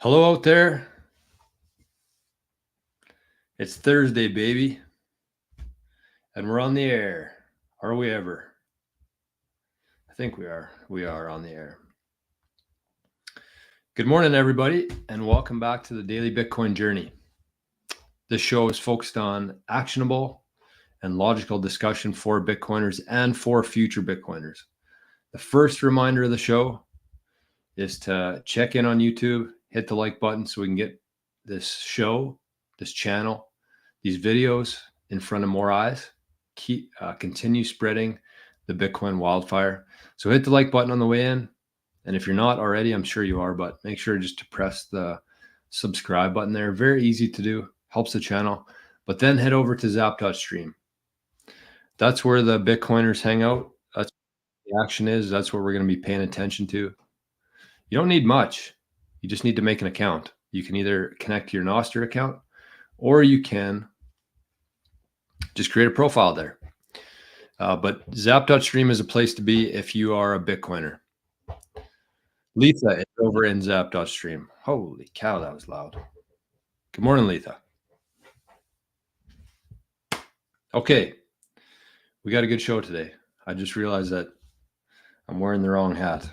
Hello out there. It's Thursday, baby. And we're on the air. Are we ever? I think we are. We are on the air. Good morning, everybody, and welcome back to the Daily Bitcoin Journey. This show is focused on actionable and logical discussion for Bitcoiners and for future Bitcoiners. The first reminder of the show is to check in on YouTube, hit the like button so we can get this show, this channel, these videos in front of more eyes. Continue spreading the Bitcoin wildfire. So hit the like button on the way in. And if you're not already, I'm sure you are, but make sure just to press the subscribe button there. Very easy to do, helps the channel. But then head over to zap.stream. That's where the Bitcoiners hang out. That's where the action is. That's what we're going to be paying attention to. You don't need much. You just need to make an account. You can either connect to your nostr account or you can just create a profile there. But zap.stream is a place to be if you are a Bitcoiner. Letha is over in zap.stream. Holy cow, that was loud. Good morning, Letha. Okay, we got a good show today. I just realized that I'm wearing the wrong hat.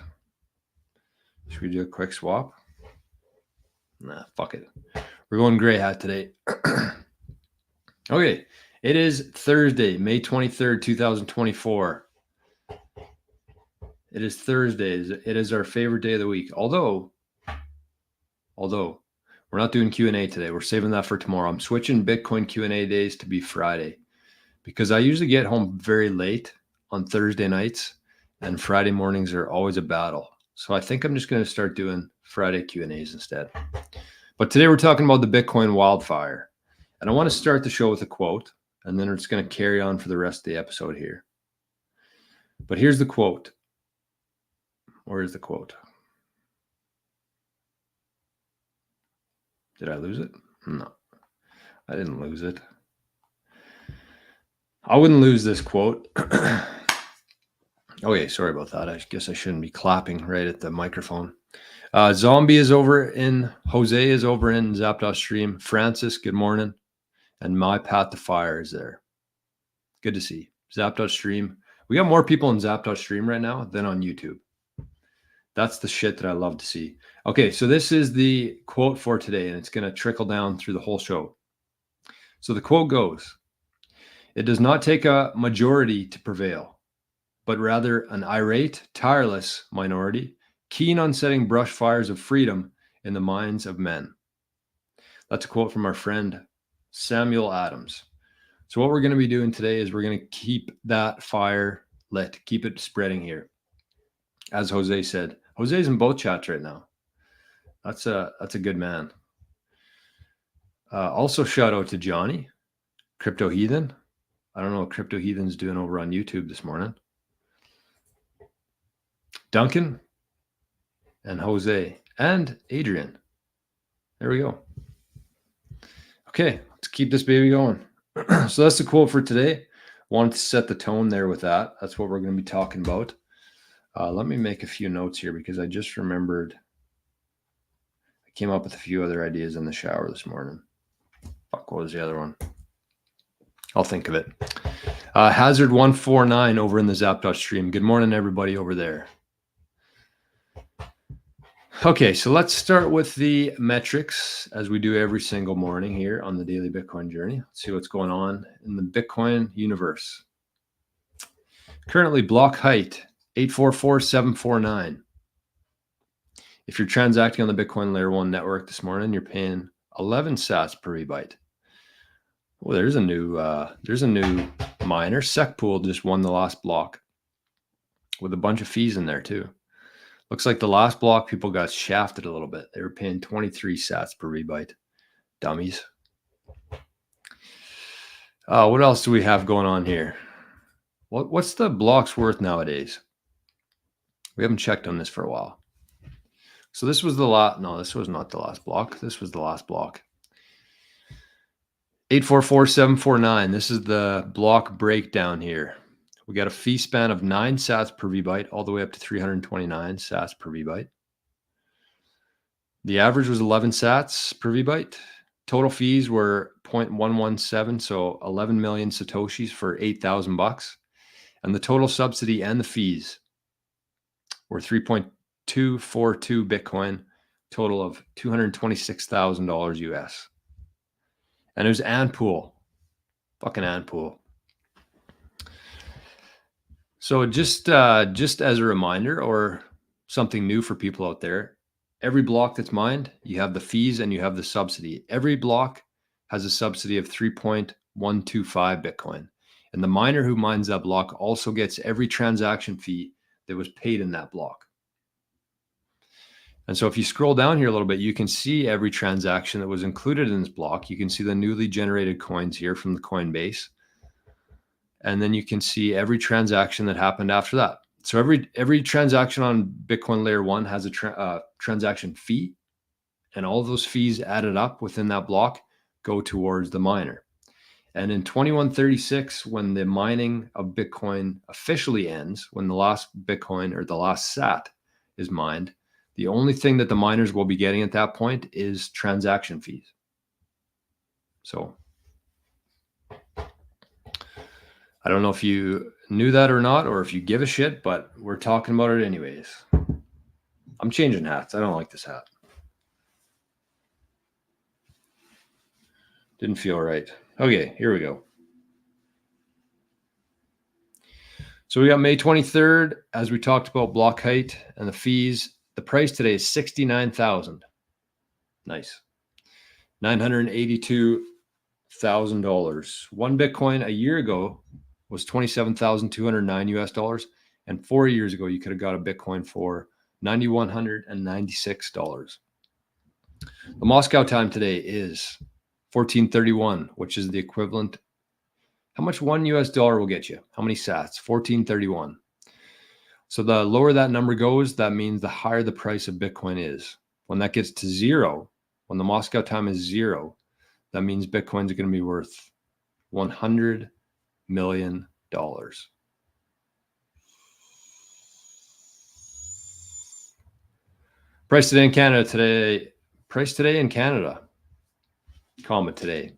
Should we do a quick swap? Nah, fuck it. We're going gray hat today. Okay, it is Thursday, May 23rd, 2024. It is Thursday. It is our favorite day of the week. Although we're not doing Q&A today. We're saving that for tomorrow. I'm switching Bitcoin Q&A days to be Friday because I usually get home very late on Thursday nights and Friday mornings are always a battle. So I think I'm just going to start doing Friday Q&As instead. But today we're talking about the Bitcoin wildfire. And I want to start the show with a quote, and then it's going to carry on for the rest of the episode here. But here's the quote. Where is the quote? Did I lose it? No, I didn't lose it. I wouldn't lose this quote. Okay, sorry about that. I guess I shouldn't be clapping right at the microphone. Zombie is over in, Jose is over in zap.stream. Francis, good morning. And My Path to Fire is there. Good to see. Zap.stream. We got more people in zap.stream right now than on YouTube. That's the shit that I love to see. Okay, so this is the quote for today, and it's going to trickle down through the whole show. So the quote goes, "It does not take a majority to prevail, but rather an irate, tireless minority, keen on setting brush fires of freedom in the minds of men." That's a quote from our friend Samuel Adams. So what we're going to be doing today is we're going to keep that fire lit, keep it spreading here. As Jose said, Jose's in both chats right now. That's a good man. Also shout out to Johnny, Crypto Heathen. I don't know what Crypto Heathen's doing over on YouTube this morning. Duncan and Jose and Adrian. There we go. Okay, let's keep this baby going. So that's the quote for today. Wanted to set the tone there with that. That's what we're going to be talking about. Let me make a few notes here because I just remembered I came up with a few other ideas in the shower this morning. Fuck, what was the other one? I'll think of it. Hazard149 over in the zap.stream. Good morning, everybody over there. Okay, so let's start with the metrics as we do every single morning here on the Daily Bitcoin Journey. Let's see what's going on in the Bitcoin universe. Currently, block height 844,749. If you're transacting on the Bitcoin Layer 1 network this morning, you're paying 11 sats per rebyte. Well, there's a new miner. SecPool just won the last block with a bunch of fees in there too. Looks like the last block people got shafted a little bit. They were paying 23 sats per rebyte. Dummies. What else do we have going on here? What's the blocks worth nowadays? We haven't checked on this for a while. So this was the last. No, this was not the last block. This was the last block. 844,749. This is the block breakdown here. We got a fee span of 9 sats per vbyte all the way up to 329 sats per vbyte. The average was 11 sats per VByte. Total fees were 0.117, so 11 million satoshis for $8,000. And the total subsidy and the fees were 3.242 Bitcoin, total of $226,000 US. And it was Anpool. Fucking Anpool. So just as a reminder or something new for people out there, every block that's mined, you have the fees and you have the subsidy. Every block has a subsidy of 3.125 Bitcoin. And the miner who mines that block also gets every transaction fee that was paid in that block. And so if you scroll down here a little bit, you can see every transaction that was included in this block. You can see the newly generated coins here from the Coinbase. And then you can see every transaction that happened after that. So every transaction on Bitcoin layer 1 has a transaction fee, and all of those fees added up within that block go towards the miner. And in 2136, when the mining of Bitcoin officially ends, when the last Bitcoin or the last sat is mined, the only thing that the miners will be getting at that point is transaction fees. So I don't know if you knew that or not, or if you give a shit, but we're talking about it anyways. I'm changing hats. I don't like this hat. Didn't feel right. Okay, here we go. So we got May 23rd, as we talked about block height and the fees. The price today is $69,000. Nice. $982,000. One Bitcoin a year ago was $27,209 US, and 4 years ago you could have got a Bitcoin for $9,196. The Moscow time today is 1431, which is the equivalent. How much $1 US will get you? How many sats? 1431. So the lower that number goes, that means the higher the price of Bitcoin is. When that gets to zero, when the Moscow time is zero, that means Bitcoins are going to be worth $100 million. Price today in Canada, comma today,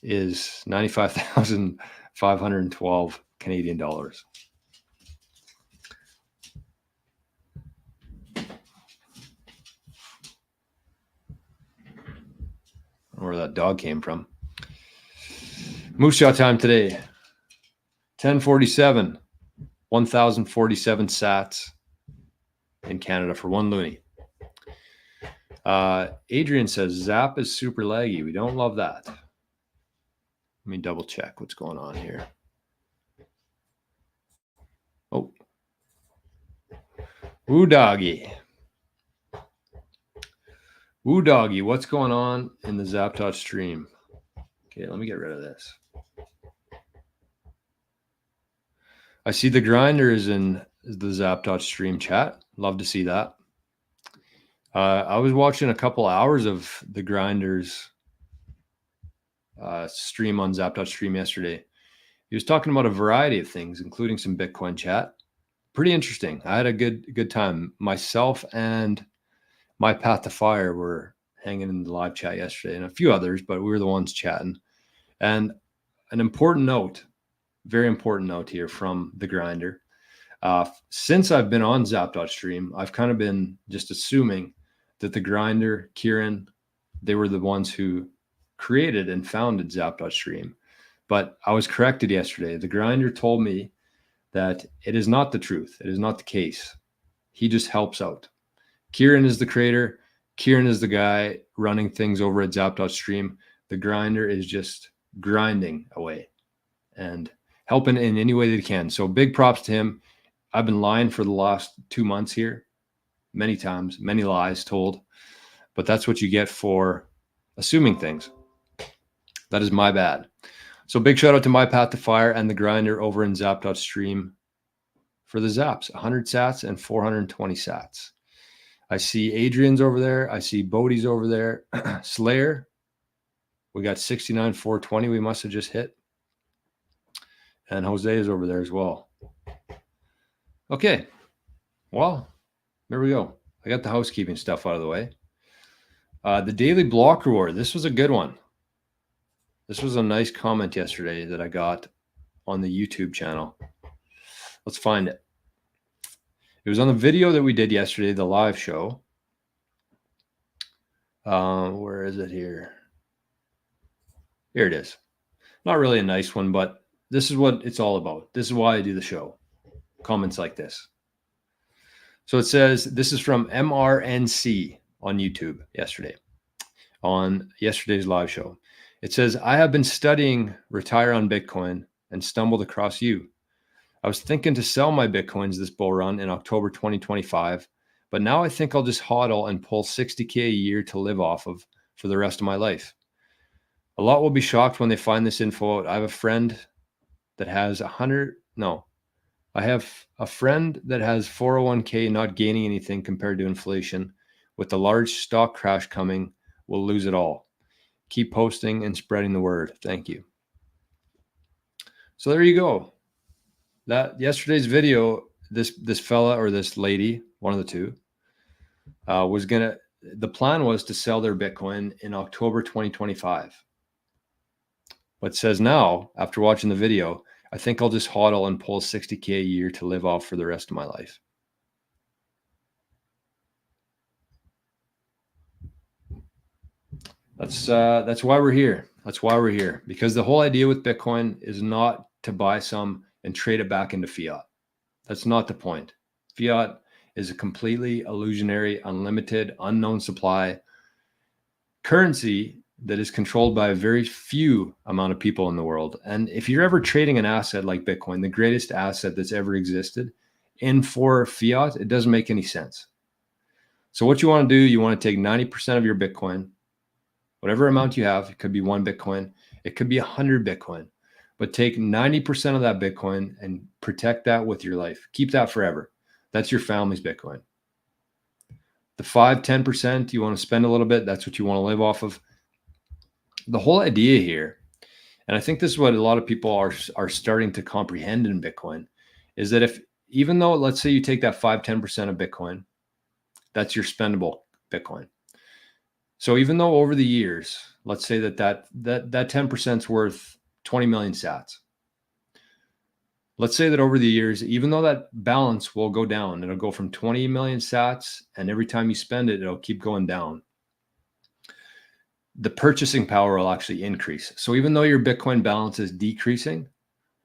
is 95,512 Canadian dollars. Where that dog came from. Moose shot time today, 1047, 1,047 sats in Canada for one loonie. Adrian says Zap is super laggy. We don't love that. Let me double check what's going on here. Oh, woo doggy. Woo doggy, what's going on in the Zapdot stream? Okay, let me get rid of this. I see the grinder is in the Zapdot stream chat. Love to see that. I was watching a couple hours of the grinders stream on Zapdot stream yesterday. He was talking about a variety of things, including some Bitcoin chat. Pretty interesting. I had a good time. Myself and My Path to Fire were hanging in the live chat yesterday, and a few others, but we were the ones chatting. And an important note, very important note here from the grinder. Since I've been on Zapdot stream, I've kind of been just assuming that the grinder, Kieran, they were the ones who created and founded Zapdot stream. But I was corrected yesterday. The grinder told me that it is not the truth. It is not the case. He just helps out. Kieran is the creator. Kieran is the guy running things over at Zapdot stream. The grinder is just grinding away and helping in any way that he can. So big props to him. I've been lying for the last 2 months here. Many times, many lies told. But that's what you get for assuming things. That is my bad. So big shout out to My Path to Fire and the grinder over in Zapdot stream for the Zaps. 100 sats and 420 sats. I see Adrian's over there. I see Bodie's over there. Slayer. We got 69,420 we must have just hit. And Jose is over there as well. Okay. Well, there we go. I got the housekeeping stuff out of the way. The daily block reward. This was a good one. This was a nice comment yesterday that I got on the YouTube channel. Let's find it. It was on the video that we did yesterday, the live show. Where is it here? Here it is. Not really a nice one, but this is what it's all about. This is why I do the show. Comments like this. So it says, this is from MRNC on YouTube yesterday, on yesterday's live show. It says, I have been studying retire on Bitcoin and stumbled across you. I was thinking to sell my Bitcoins this bull run in October 2025, but now I think I'll just hodl and pull 60K a year to live off of for the rest of my life. A lot will be shocked when they find this info out. I have a friend that has I have a friend that has 401k not gaining anything compared to inflation. With the large stock crash coming, we'll lose it all. Keep posting and spreading the word. Thank you. So there you go. That yesterday's video, this fella or this lady, one of the two, the plan was to sell their Bitcoin in October 2025. But says now, after watching the video, I think I'll just hodl and pull 60K a year to live off for the rest of my life. That's why we're here. That's why we're here. Because the whole idea with Bitcoin is not to buy some and trade it back into fiat. That's not the point. Fiat is a completely illusionary, unlimited, unknown supply currency that is controlled by a very few amount of people in the world. And if you're ever trading an asset like Bitcoin, the greatest asset that's ever existed, in for fiat, it doesn't make any sense. So what you want to do, you want to take 90% of your Bitcoin, whatever amount you have, it could be 1 Bitcoin, it could be 100 Bitcoin, but take 90% of that Bitcoin and protect that with your life. Keep that forever. That's your family's Bitcoin. The 5-10% you want to spend a little bit, that's what you want to live off of. The whole idea here, and I think this is what a lot of people are starting to comprehend in Bitcoin, is that even though, let's say you take that 5-10% of Bitcoin, that's your spendable Bitcoin. So even though over the years, let's say that 10% is worth 20 million sats. Let's say that over the years, even though that balance will go down, it'll go from 20 million sats, and every time you spend it, it'll keep going down. The purchasing power will actually increase. So even though your Bitcoin balance is decreasing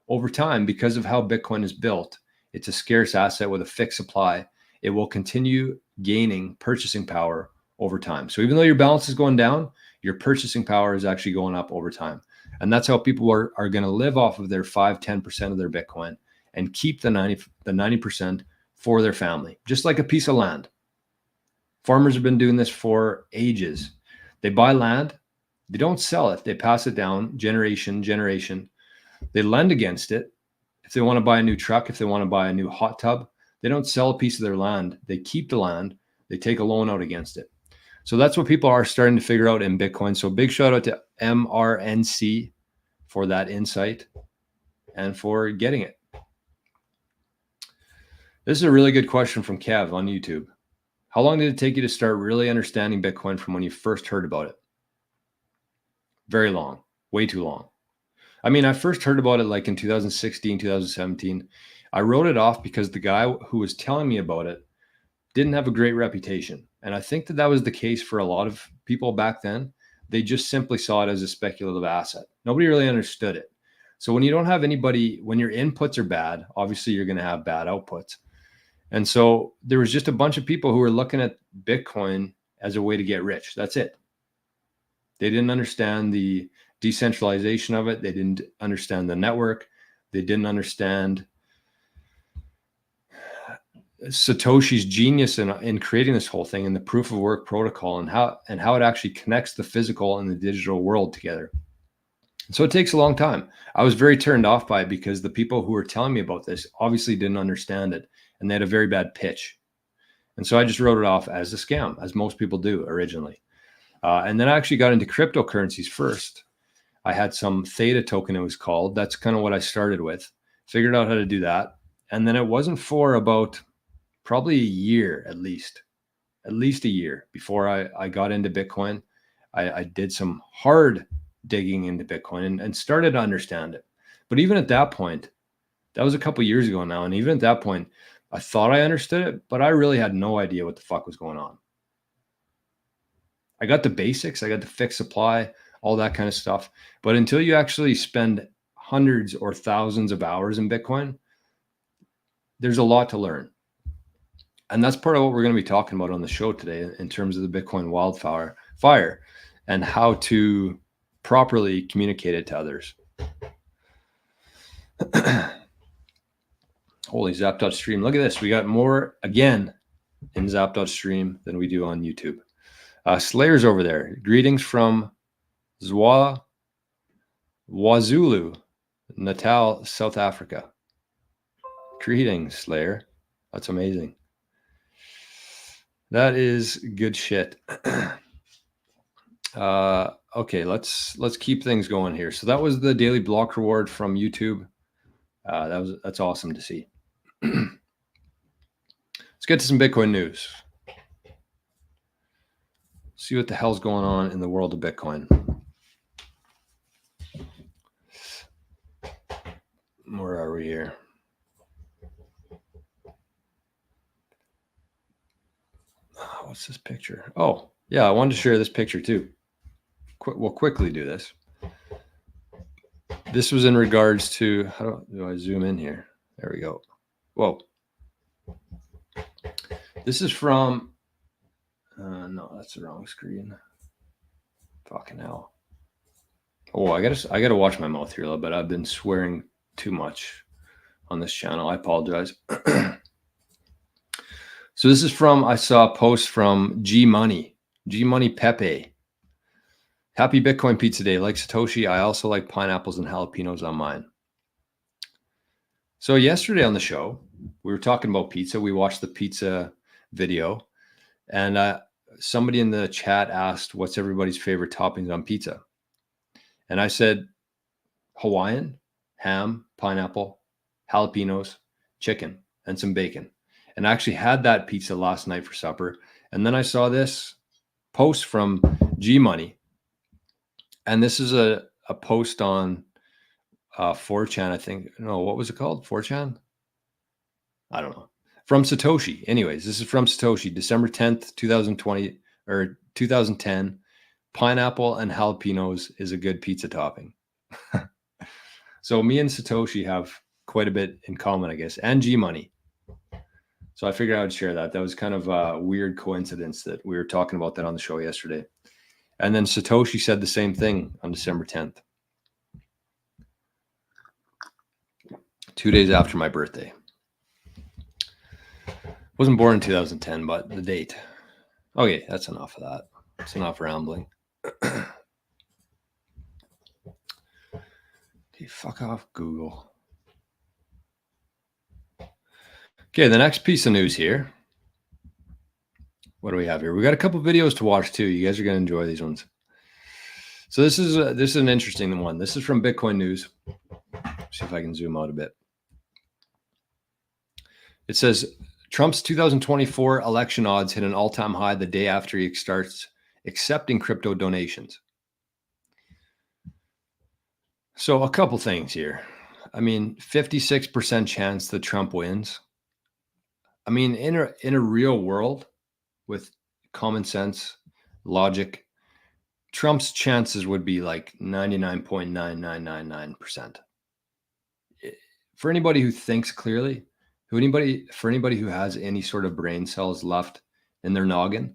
over time, because of how Bitcoin is built, it's a scarce asset with a fixed supply. It will continue gaining purchasing power over time. So even though your balance is going down, your purchasing power is actually going up over time. And that's how people are going to live off of their 5-10% of their Bitcoin and keep the 90% for their family, just like a piece of land. Farmers have been doing this for ages. They buy land, they don't sell it, they pass it down generation. They lend against it. If they want to buy a new truck, if they want to buy a new hot tub, they don't sell a piece of their land. They keep the land, they take a loan out against it. So that's what people are starting to figure out in Bitcoin. So big shout out to MRNC for that insight and for getting it. This is a really good question from Kev on YouTube. How long did it take you to start really understanding Bitcoin from when you first heard about it? Very long, way too long. I mean, I first heard about it like in 2016, 2017. I wrote it off because the guy who was telling me about it didn't have a great reputation. And I think that was the case for a lot of people back then. They just simply saw it as a speculative asset. Nobody really understood it. So when you don't have anybody, when your inputs are bad, obviously you're going to have bad outputs. And so there was just a bunch of people who were looking at Bitcoin as a way to get rich. That's it. They didn't understand the decentralization of it. They didn't understand the network. They didn't understand Satoshi's genius in creating this whole thing and the proof of work protocol and how it actually connects the physical and the digital world together. And so it takes a long time. I was very turned off by it because the people who were telling me about this obviously didn't understand it, and they had a very bad pitch. And so I just wrote it off as a scam, as most people do originally. And then I actually got into cryptocurrencies first. I had some Theta token, it was called. That's kind of what I started with. Figured out how to do that. And then it wasn't for about probably a year at least at least a year before I got into Bitcoin. I did some hard digging into Bitcoin and started to understand it. But even at that point, that was a couple years ago now. And even at that point, I thought I understood it, but I really had no idea what the fuck was going on. I got the basics. I got the fixed supply, all that kind of stuff. But until you actually spend hundreds or thousands of hours in Bitcoin, there's a lot to learn. And that's part of what we're going to be talking about on the show today in terms of the Bitcoin wildfire and how to properly communicate it to others. Holy Zap.stream. Look at this. We got more again in Zap.stream than we do on YouTube. Slayer's over there. Greetings from Wazulu, Natal, South Africa. Greetings, Slayer. That's amazing. That is good shit. Okay, let's keep things going here. So that was the daily block reward from YouTube. That's awesome to see. Let's get to some Bitcoin news. See what the hell's going on in the world of Bitcoin. Where are we here? What's this picture? Oh, yeah, I wanted to share this picture too. We'll quickly do this. This was in regards to, how do I zoom in here? There we go. Whoa. This is from, no, that's the wrong screen. Fucking hell. Oh, I gotta watch my mouth here a little bit. I've been swearing too much on this channel. I apologize. So this is from, I saw a post from G Money Pepe. Happy Bitcoin Pizza Day. Like Satoshi, I also like pineapples and jalapenos on mine. So yesterday on the show, we were talking about pizza. We watched the pizza video, and somebody in the chat asked, what's everybody's favorite toppings on pizza? And I said, Hawaiian, ham, pineapple, jalapenos, chicken, and some bacon. And I actually had that pizza last night for supper. And then I saw this post from G Money. And this is a post on 4chan, I think. No, what was it called? 4chan? I don't know. From Satoshi. Anyways, this is from Satoshi, December 10th, 2020 or 2010. Pineapple and jalapenos is a good pizza topping. So me and Satoshi have quite a bit in common, I guess, and G Money. So I figured I would share that. That was kind of a weird coincidence that we were talking about that on the show yesterday. And then Satoshi said the same thing on December 10th. 2 days after my birthday. Wasn't born in 2010, but the date. Okay, that's enough of that. That's enough rambling. Okay, fuck off, Google. Okay, the next piece of news here. What do we have here? We got a couple videos to watch too. You guys are going to enjoy these ones. So this is an interesting one. This is from Bitcoin News. See if I can zoom out a bit. It says Trump's 2024 election odds hit an all-time high the day after he starts accepting crypto donations. So a couple things here. I mean, 56% chance that Trump wins. I mean, in a real world with common sense, logic, Trump's chances would be like 99.9999%. For anybody who thinks clearly, for anybody who has any sort of brain cells left in their noggin,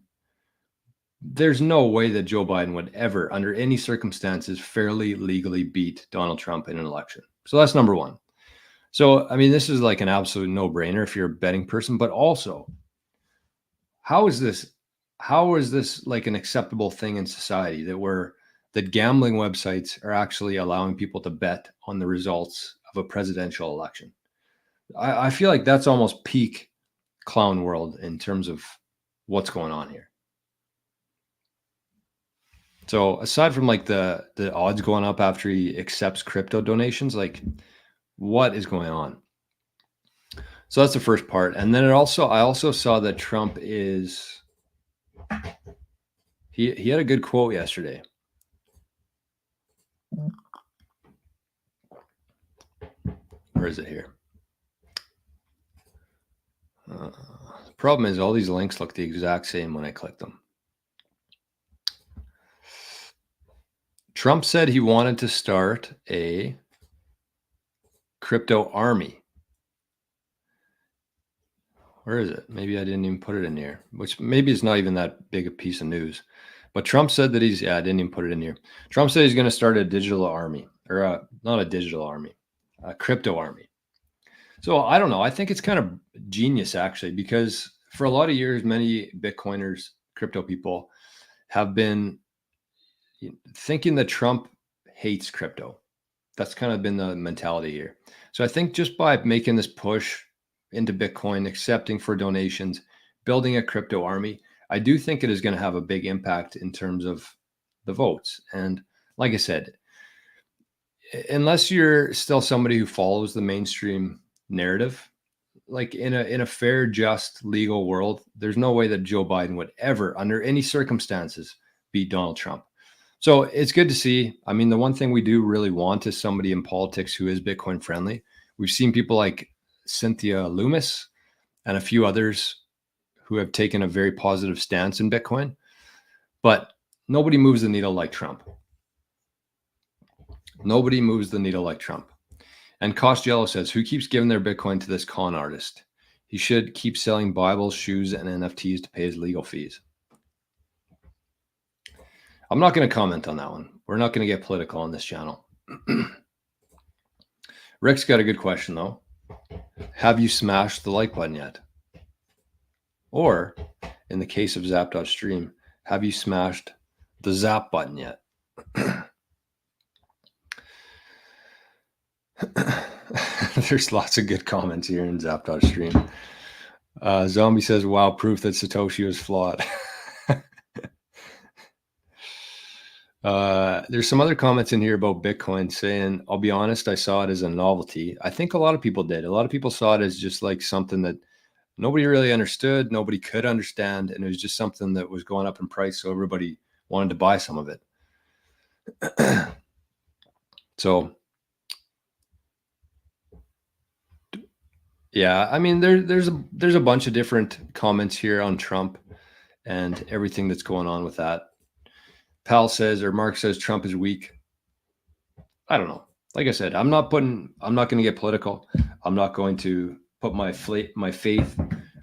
there's no way that Joe Biden would ever, under any circumstances, fairly, legally beat Donald Trump in an election. So that's number one. So, I mean, this is like an absolute no-brainer if you're a betting person, but also, how is this like an acceptable thing in society that gambling websites are actually allowing people to bet on the results of a presidential election? I feel like that's almost peak clown world in terms of what's going on here. So aside from like the odds going up after he accepts crypto donations, like what is going on? So that's the first part. And then I also saw that Trump is He had a good quote yesterday. Where is it here? The problem is all these links look the exact same when I click them. Trump said he wanted to start a crypto army. Where is it? Maybe I didn't even put it in here, which maybe it's not even that big a piece of news. But Trump said that I didn't even put it in here. Trump said he's going to start a digital army, or not a digital army, a crypto army. So I don't know. I think it's kind of genius, actually, because for a lot of years, many Bitcoiners, crypto people have been thinking that Trump hates crypto. That's kind of been the mentality here. So I think just by making this push into Bitcoin, accepting for donations, building a crypto army, I do think it is going to have a big impact in terms of the votes. And like I said, unless you're still somebody who follows the mainstream narrative, like in a fair, just, legal world, there's no way that Joe Biden would ever, under any circumstances, beat Donald Trump. So it's good to see. I mean, the one thing we do really want is somebody in politics who is Bitcoin friendly. We've seen people like Cynthia Loomis and a few others who have taken a very positive stance in Bitcoin, but nobody moves the needle like Trump. Nobody moves the needle like Trump. And Costello says, who keeps giving their Bitcoin to this con artist? He should keep selling Bibles, shoes, and NFTs to pay his legal fees. I'm not going to comment on that one. We're not going to get political on this channel. Rick's got a good question, though. Have you smashed the like button yet? Or, in the case of Zap.stream, have you smashed the Zap button yet? There's lots of good comments here in Zap.stream. Zombie says, wow, proof that Satoshi was flawed. There's some other comments in here about Bitcoin saying, I'll be honest, I saw it as a novelty. I think a lot of people did. A lot of people saw it as just like something that nobody really understood, nobody could understand, and it was just something that was going up in price, so everybody wanted to buy some of it. So, yeah, I mean, there's a bunch of different comments here on Trump and everything that's going on with that. Pal says, or Mark says, Trump is weak. I don't know. Like I said, I'm not going to get political. I'm not going to put my faith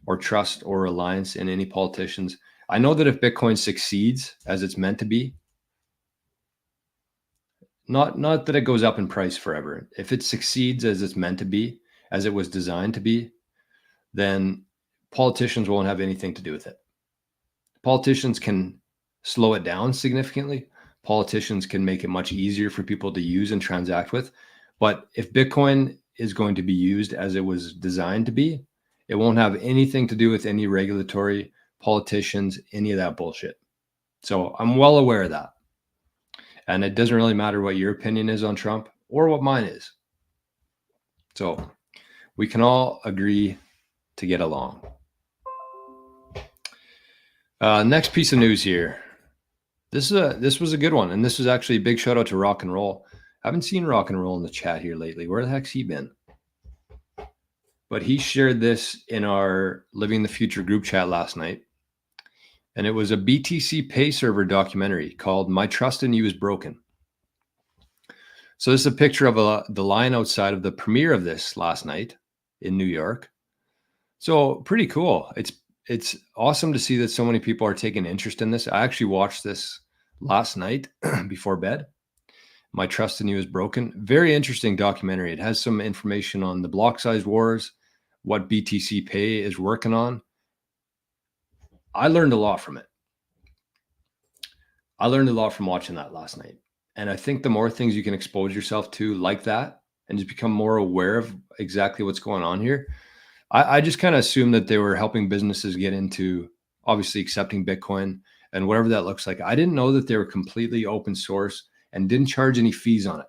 or trust or reliance in any politicians. I know that if Bitcoin succeeds as it's meant to be, not that it goes up in price forever. If it succeeds as it's meant to be, as it was designed to be, then politicians won't have anything to do with it. Politicians can slow it down significantly. Politicians can make it much easier for people to use and transact with. But if Bitcoin is going to be used as it was designed to be, it won't have anything to do with any regulatory, politicians, any of that bullshit. So I'm well aware of that. And it doesn't really matter what your opinion is on Trump or what mine is. So we can all agree to get along. Next piece of news here. This was a good one, and this was actually a big shout out to Rock and Roll. I haven't seen Rock and Roll in the chat here lately. Where the heck's he been? But he shared this in our Living the Future group chat last night, and it was a BTC Pay server documentary called "My Trust in You Is Broken." So this is a picture of the line outside of the premiere of this last night in New York. So pretty cool. It's awesome to see that so many people are taking interest in this. I actually watched this last night before bed. My Trust in You Is Broken. Very interesting documentary. It has some information on the block size wars, what BTC Pay is working on. I learned a lot from it. I learned a lot from watching that last night. And I think the more things you can expose yourself to like that and just become more aware of exactly what's going on here, I just kind of assumed that they were helping businesses get into obviously accepting Bitcoin and whatever that looks like. I didn't know that they were completely open source and didn't charge any fees on it.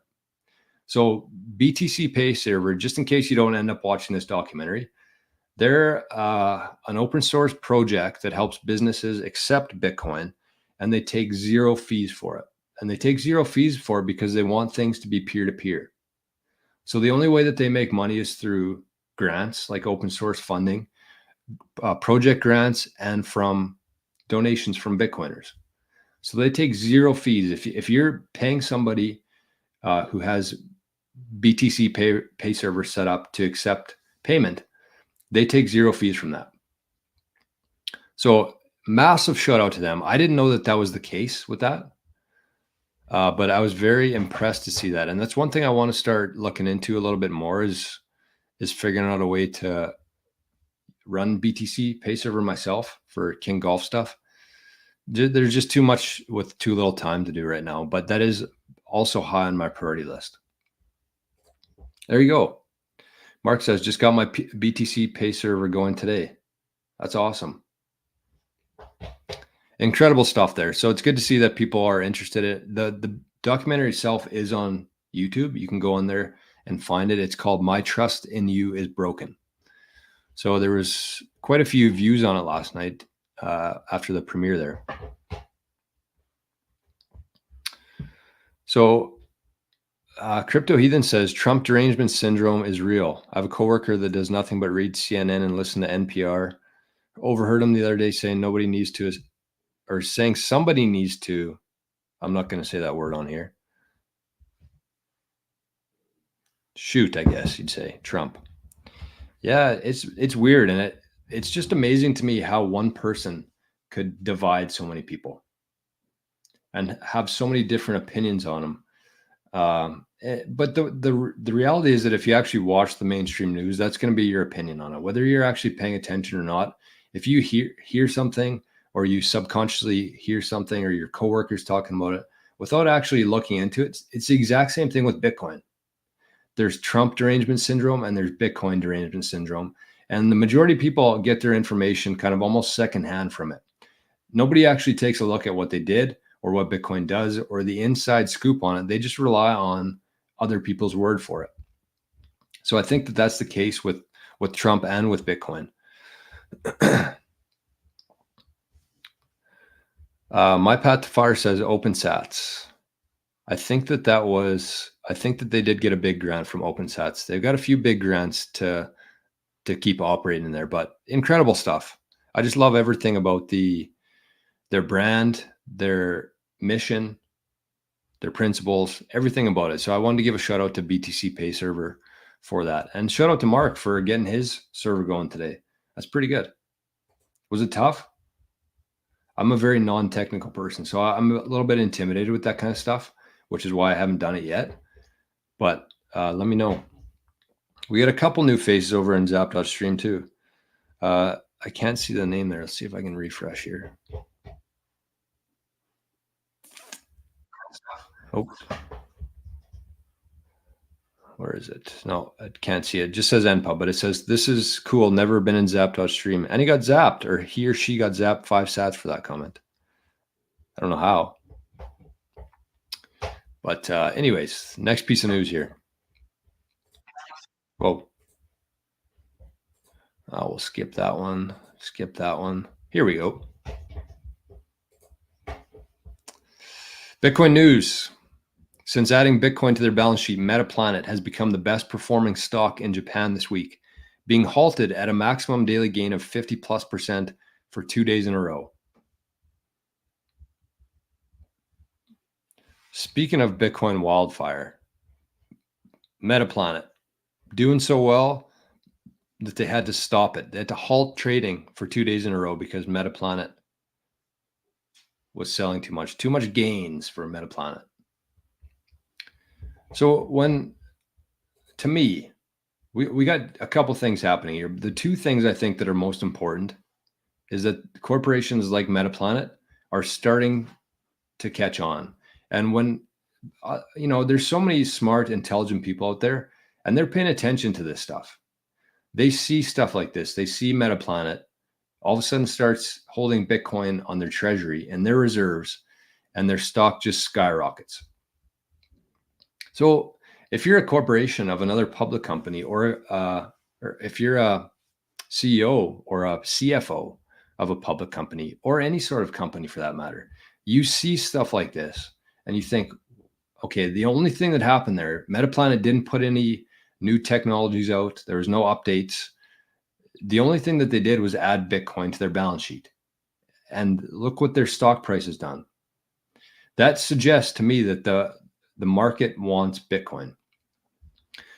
So BTC Pay server, just in case you don't end up watching this documentary, they're an open source project that helps businesses accept Bitcoin and they take zero fees for it. And they take zero fees for it because they want things to be peer-to-peer. So the only way that they make money is through grants, like open source funding, project grants, and from donations from Bitcoiners. So they take zero fees. If you're paying somebody who has BTC pay server set up to accept payment, they take zero fees from that. So massive shout out to them. I didn't know that that was the case with that. But I was very impressed to see that. And that's one thing I want to start looking into a little bit more is figuring out a way to run BTC pay server myself for knggolf stuff. There's just too much with too little time to do right now, but that is also high on my priority list. There you go. Mark says, just got my BTC pay server going today. That's awesome. Incredible stuff there. So it's good to see that people are interested in it. The documentary itself is on YouTube. You can go on there and find it. It's called My Trust in You is Broken. So there was quite a few views on it last night after the premiere there. So Crypto Heathen says, Trump derangement syndrome is real. I have a coworker that does nothing but read CNN and listen to NPR. Overheard him the other day saying nobody needs to, or saying somebody needs to, I'm not going to say that word on here. Shoot, I guess you'd say, Trump. Yeah, it's weird. And it's just amazing to me how one person could divide so many people and have so many different opinions on them. But the reality is that if you actually watch the mainstream news, that's going to be your opinion on it, whether you're actually paying attention or not. If you hear something, or you subconsciously hear something, or your coworkers talking about it without actually looking into it, it's the exact same thing with Bitcoin. There's Trump derangement syndrome and there's Bitcoin derangement syndrome. And the majority of people get their information kind of almost secondhand from it. Nobody actually takes a look at what they did or what Bitcoin does or the inside scoop on it. They just rely on other people's word for it. So I think that that's the case with Trump and with Bitcoin. My Path to Fire says OpenSats. I think that they did get a big grant from OpenSats. They've got a few big grants to keep operating there, but incredible stuff. I just love everything about their brand, their mission, their principles, everything about it. So I wanted to give a shout out to BTC Pay Server for that. And shout out to Mark for getting his server going today. That's pretty good. Was it tough? I'm a very non-technical person, so I'm a little bit intimidated with that kind of stuff, which is why I haven't done it yet. But let me know. We got a couple new faces over in Zap.stream too. I can't see the name there. Let's see if I can refresh here. Oh, where is it? No, I can't see it. It just says NPub, but it says, this is cool. Never been in Zap.stream. And he got zapped, or he or she got zapped 5 sats for that comment. I don't know how. But anyways, next piece of news here. Whoa. We'll skip that one. Skip that one. Here we go. Bitcoin news. Since adding Bitcoin to their balance sheet, Metaplanet has become the best performing stock in Japan this week, being halted at a maximum daily gain of 50+% for 2 days in a row. Speaking of Bitcoin wildfire, Metaplanet doing so well that they had to stop it. They had to halt trading for 2 days in a row because Metaplanet was selling too much gains for Metaplanet. So to me, we got a couple things happening here. The two things I think that are most important is that corporations like Metaplanet are starting to catch on. And when, there's so many smart, intelligent people out there, and they're paying attention to this stuff. They see stuff like this. They see Metaplanet all of a sudden starts holding Bitcoin on their treasury and their reserves, and their stock just skyrockets. So if you're a corporation of another public company, or if you're a CEO or a CFO of a public company, or any sort of company for that matter, you see stuff like this and you think, okay, the only thing that happened there, Metaplanet didn't put any new technologies out. There was no updates. The only thing that they did was add Bitcoin to their balance sheet. And look what their stock price has done. That suggests to me that the market wants Bitcoin.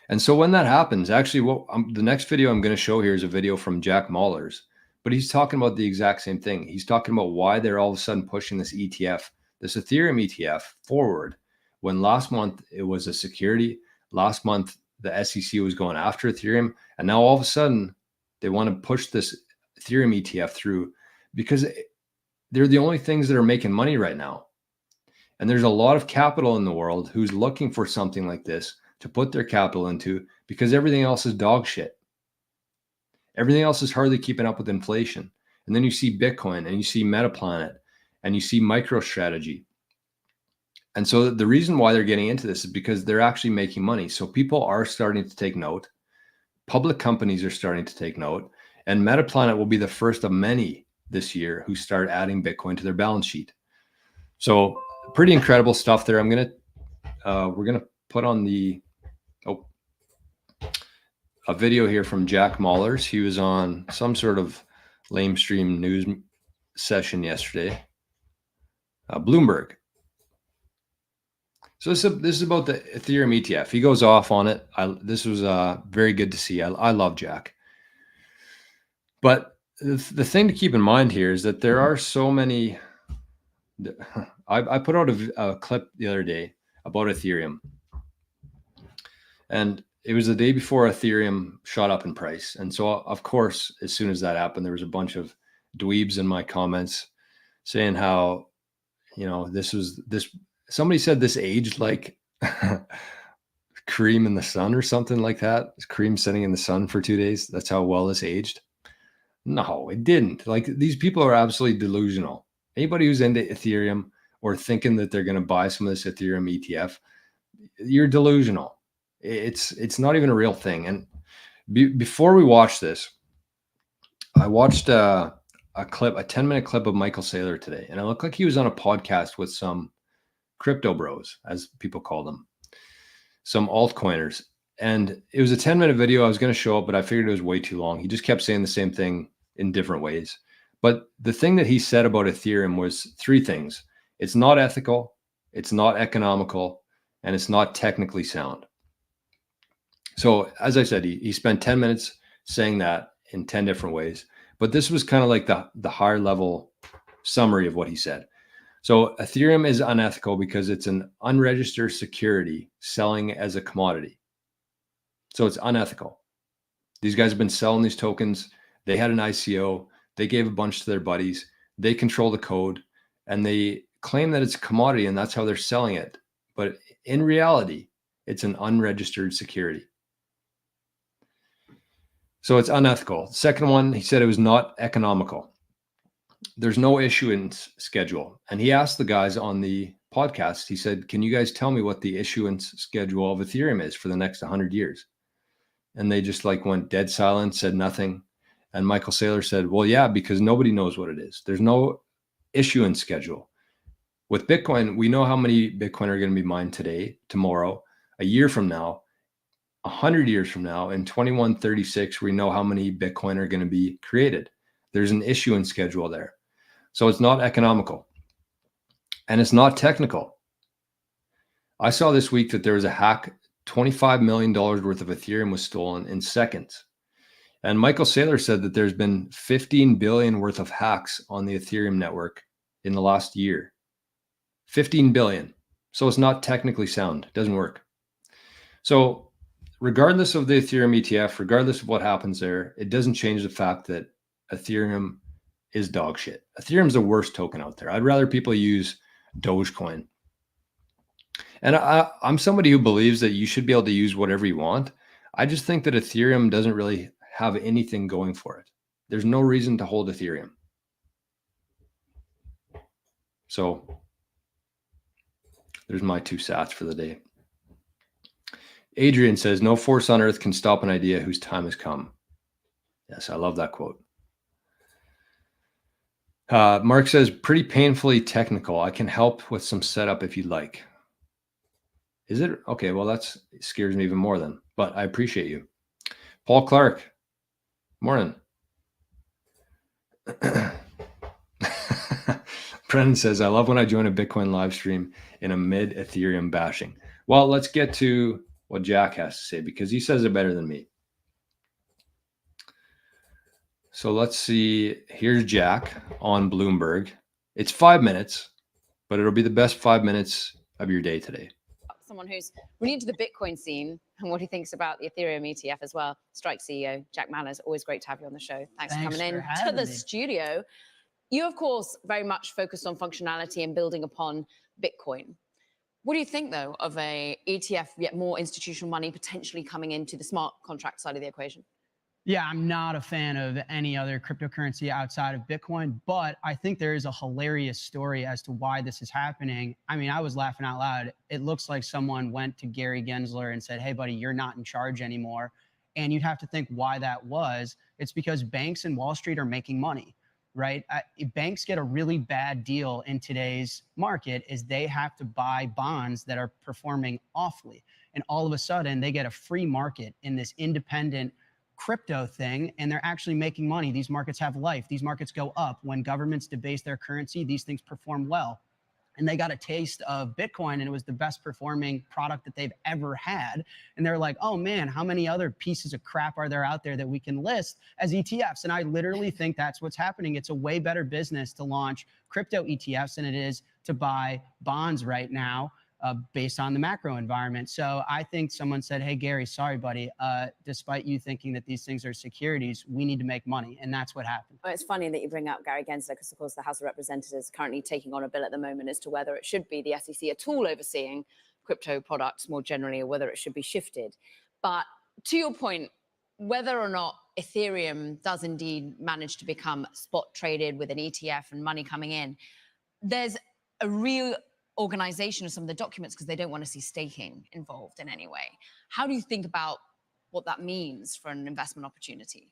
And so when that happens, actually, the next video I'm going to show here is a video from Jack Mallers, but he's talking about the exact same thing. He's talking about why they're all of a sudden pushing this ETF, this Ethereum ETF forward, when last month it was a security. Last month, the SEC was going after Ethereum. And now all of a sudden they want to push this Ethereum ETF through because they're the only things that are making money right now. And there's a lot of capital in the world who's looking for something like this to put their capital into because everything else is dog shit. Everything else is hardly keeping up with inflation. And then you see Bitcoin and you see Metaplanet and you see MicroStrategy. And so the reason why they're getting into this is because they're actually making money. So people are starting to take note. Public companies are starting to take note. And Metaplanet will be the first of many this year who start adding Bitcoin to their balance sheet. So pretty incredible stuff there. We're going to put on a video here from Jack Mallers. He was on some sort of lamestream news session yesterday. Bloomberg. So this is about the Ethereum ETF. He goes off on it. This was very good to see. I love Jack. But the thing to keep in mind here is that there are so many. I put out a clip the other day about Ethereum. And it was the day before Ethereum shot up in price. And so, of course, as soon as that happened, there was a bunch of dweebs in my comments saying how, somebody said this aged like cream in the sun or something like that. Cream sitting in the sun for 2 days. That's how well this aged. No, it didn't. Like, these people are absolutely delusional. Anybody who's into Ethereum or thinking that they're going to buy some of this Ethereum ETF, you're delusional. It's not even a real thing. And before we watch this, I watched a 10-minute clip of Michael Saylor today, and it looked like he was on a podcast with some crypto bros, as people call them, some altcoiners. And it was a 10-minute video. I was going to show up, but I figured it was way too long. He just kept saying the same thing in different ways. But the thing that he said about Ethereum was 3 things. It's not ethical, it's not economical, and it's not technically sound. So as I said, he spent 10 minutes saying that in 10 different ways. But this was kind of like the higher level summary of what he said. So Ethereum is unethical because it's an unregistered security selling as a commodity. So it's unethical. These guys have been selling these tokens. They had an ICO. They gave a bunch to their buddies. They control the code and they claim that it's a commodity and that's how they're selling it. But in reality, it's an unregistered security. So it's unethical. Second one, he said it was not economical. There's no issuance schedule. And he asked the guys on the podcast, he said, can you guys tell me what the issuance schedule of Ethereum is for the next 100 years? And they just went dead silent, said nothing. And Michael Saylor said, well, yeah, because nobody knows what it is. There's no issuance schedule. With Bitcoin, we know how many Bitcoin are going to be mined today, tomorrow, a year from now, 100 years from now, in 2136, we know how many Bitcoin are going to be created. There's an issuance schedule there. So it's not economical and it's not technical. I saw this week that there was a hack. $25 million worth of Ethereum was stolen in seconds. And Michael Saylor said that there's been 15 billion worth of hacks on the Ethereum network in the last year. 15 billion. So it's not technically sound. It doesn't work. So regardless of the Ethereum ETF, regardless of what happens there, it doesn't change the fact that Ethereum is dog shit. Ethereum's the worst token out there. I'd rather people use Dogecoin. And I'm somebody who believes that you should be able to use whatever you want. I just think that Ethereum doesn't really have anything going for it. There's no reason to hold Ethereum. So there's my 2 sats for the day. Adrian says, no force on earth can stop an idea whose time has come. Yes, I love that quote. Mark says, pretty painfully technical. I can help with some setup if you'd like. Is it? Okay, well, that scares me even more then, but I appreciate you. Paul Clark, morning. Brennan says, I love when I join a Bitcoin live stream in a mid Ethereum bashing. Well, let's get to what Jack has to say because he says it better than me. So let's see. Here's Jack on Bloomberg. It's 5 minutes, but it'll be the best 5 minutes of your day today. Someone who's really into the Bitcoin scene and what he thinks about the Ethereum ETF as well. Strike CEO, Jack Manners, always great to have you on the show. Thanks for coming in to the studio. You, of course, very much focused on functionality and building upon Bitcoin. What do you think, though, of a ETF, yet more institutional money potentially coming into the smart contract side of the equation? Yeah, I'm not a fan of any other cryptocurrency outside of Bitcoin, but I think there is a hilarious story as to why this is happening. I mean, I was laughing out loud. It looks like someone went to Gary Gensler and said, hey, buddy, you're not in charge anymore. And you'd have to think why that was. It's because banks and Wall Street are making money, right? Banks get a really bad deal in today's market is they have to buy bonds that are performing awfully. And all of a sudden, they get a free market in this independent crypto thing, and they're actually making money. These markets have life. These markets go up. When governments debase their currency, these things perform well. And they got a taste of Bitcoin, and it was the best performing product that they've ever had. And they're like, oh man, how many other pieces of crap are there out there that we can list as ETFs? And I literally think that's what's happening. It's a way better business to launch crypto ETFs than it is to buy bonds right now. Based on the macro environment. So I think someone said, hey, Gary, sorry, buddy, despite you thinking that these things are securities, we need to make money. And that's what happened. Well, it's funny that you bring up Gary Gensler because, of course, the House of Representatives is currently taking on a bill at the moment as to whether it should be the SEC at all overseeing crypto products more generally or whether it should be shifted. But to your point, whether or not Ethereum does indeed manage to become spot traded with an ETF and money coming in, there's a real organization of some of the documents because they don't want to see staking involved in any way. How do you think about what that means for an investment opportunity?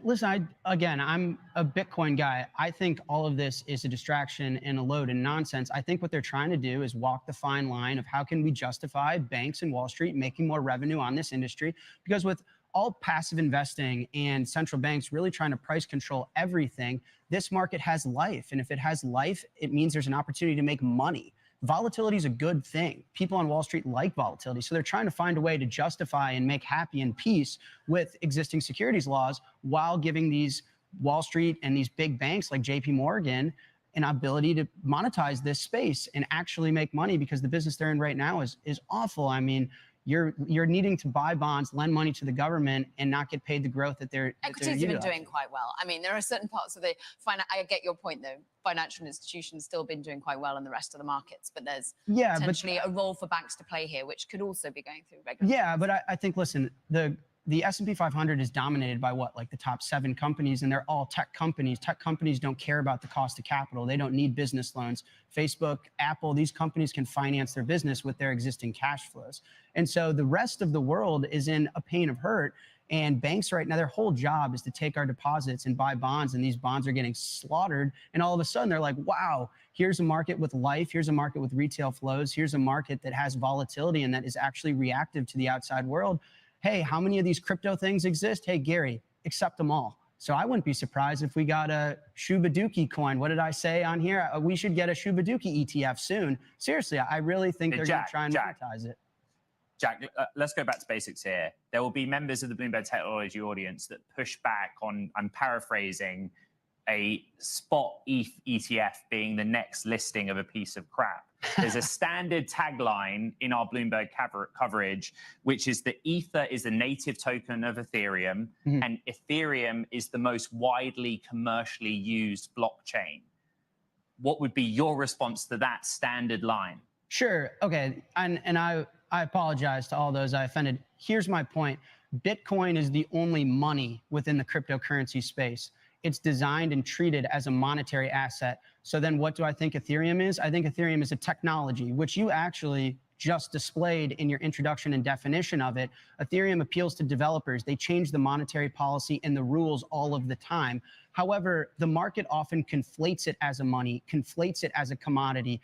Listen, again, I'm a Bitcoin guy. I think all of this is a distraction and a load and nonsense. I think what they're trying to do is walk the fine line of how can we justify banks and Wall Street making more revenue on this industry? Because with all passive investing and central banks really trying to price control everything, this market has life. And if it has life, it means there's an opportunity to make money. Volatility is a good thing. People on Wall Street like volatility. So they're trying to find a way to justify and make happy and peace with existing securities laws while giving these Wall Street and these big banks like JP Morgan an ability to monetize this space and actually make money because the business they're in right now is awful. I mean, you're needing to buy bonds, lend money to the government, and not get paid the growth that they're Equities have been doing quite well. I mean, there are certain parts of the I get your point though. Financial institutions still been doing quite well in the rest of the markets, but there's potentially a role for banks to play here, which could also be going through regular. Yeah, but I think listen, the S&P 500 is dominated by what, like the top 7 companies, and they're all tech companies. Tech companies don't care about the cost of capital. They don't need business loans. Facebook, Apple, these companies can finance their business with their existing cash flows. And so the rest of the world is in a pain of hurt. And banks right now, their whole job is to take our deposits and buy bonds, and these bonds are getting slaughtered. And all of a sudden they're like, wow, here's a market with life. Here's a market with retail flows. Here's a market that has volatility and that is actually reactive to the outside world. Hey, how many of these crypto things exist? Hey, Gary, accept them all. So I wouldn't be surprised if we got a Shubaduki coin. What did I say on here? We should get a Shubaduki ETF soon. Seriously, I really think they're going to try and monetize it. Jack, let's go back to basics here. There will be members of the Bloomberg Technology audience that push back on, I'm paraphrasing, a spot ETH ETF being the next listing of a piece of crap. There's a standard tagline in our Bloomberg coverage, which is that Ether is the native token of Ethereum, and Ethereum is the most widely commercially used blockchain. What would be your response to that standard line? Sure. Okay. And I apologize to all those I offended. Here's my point. Bitcoin is the only money within the cryptocurrency space. It's designed and treated as a monetary asset. So then what do I think Ethereum is? I think Ethereum is a technology, which you actually just displayed in your introduction and definition of it. Ethereum appeals to developers. They change the monetary policy and the rules all of the time. However, the market often conflates it as a money, conflates it as a commodity.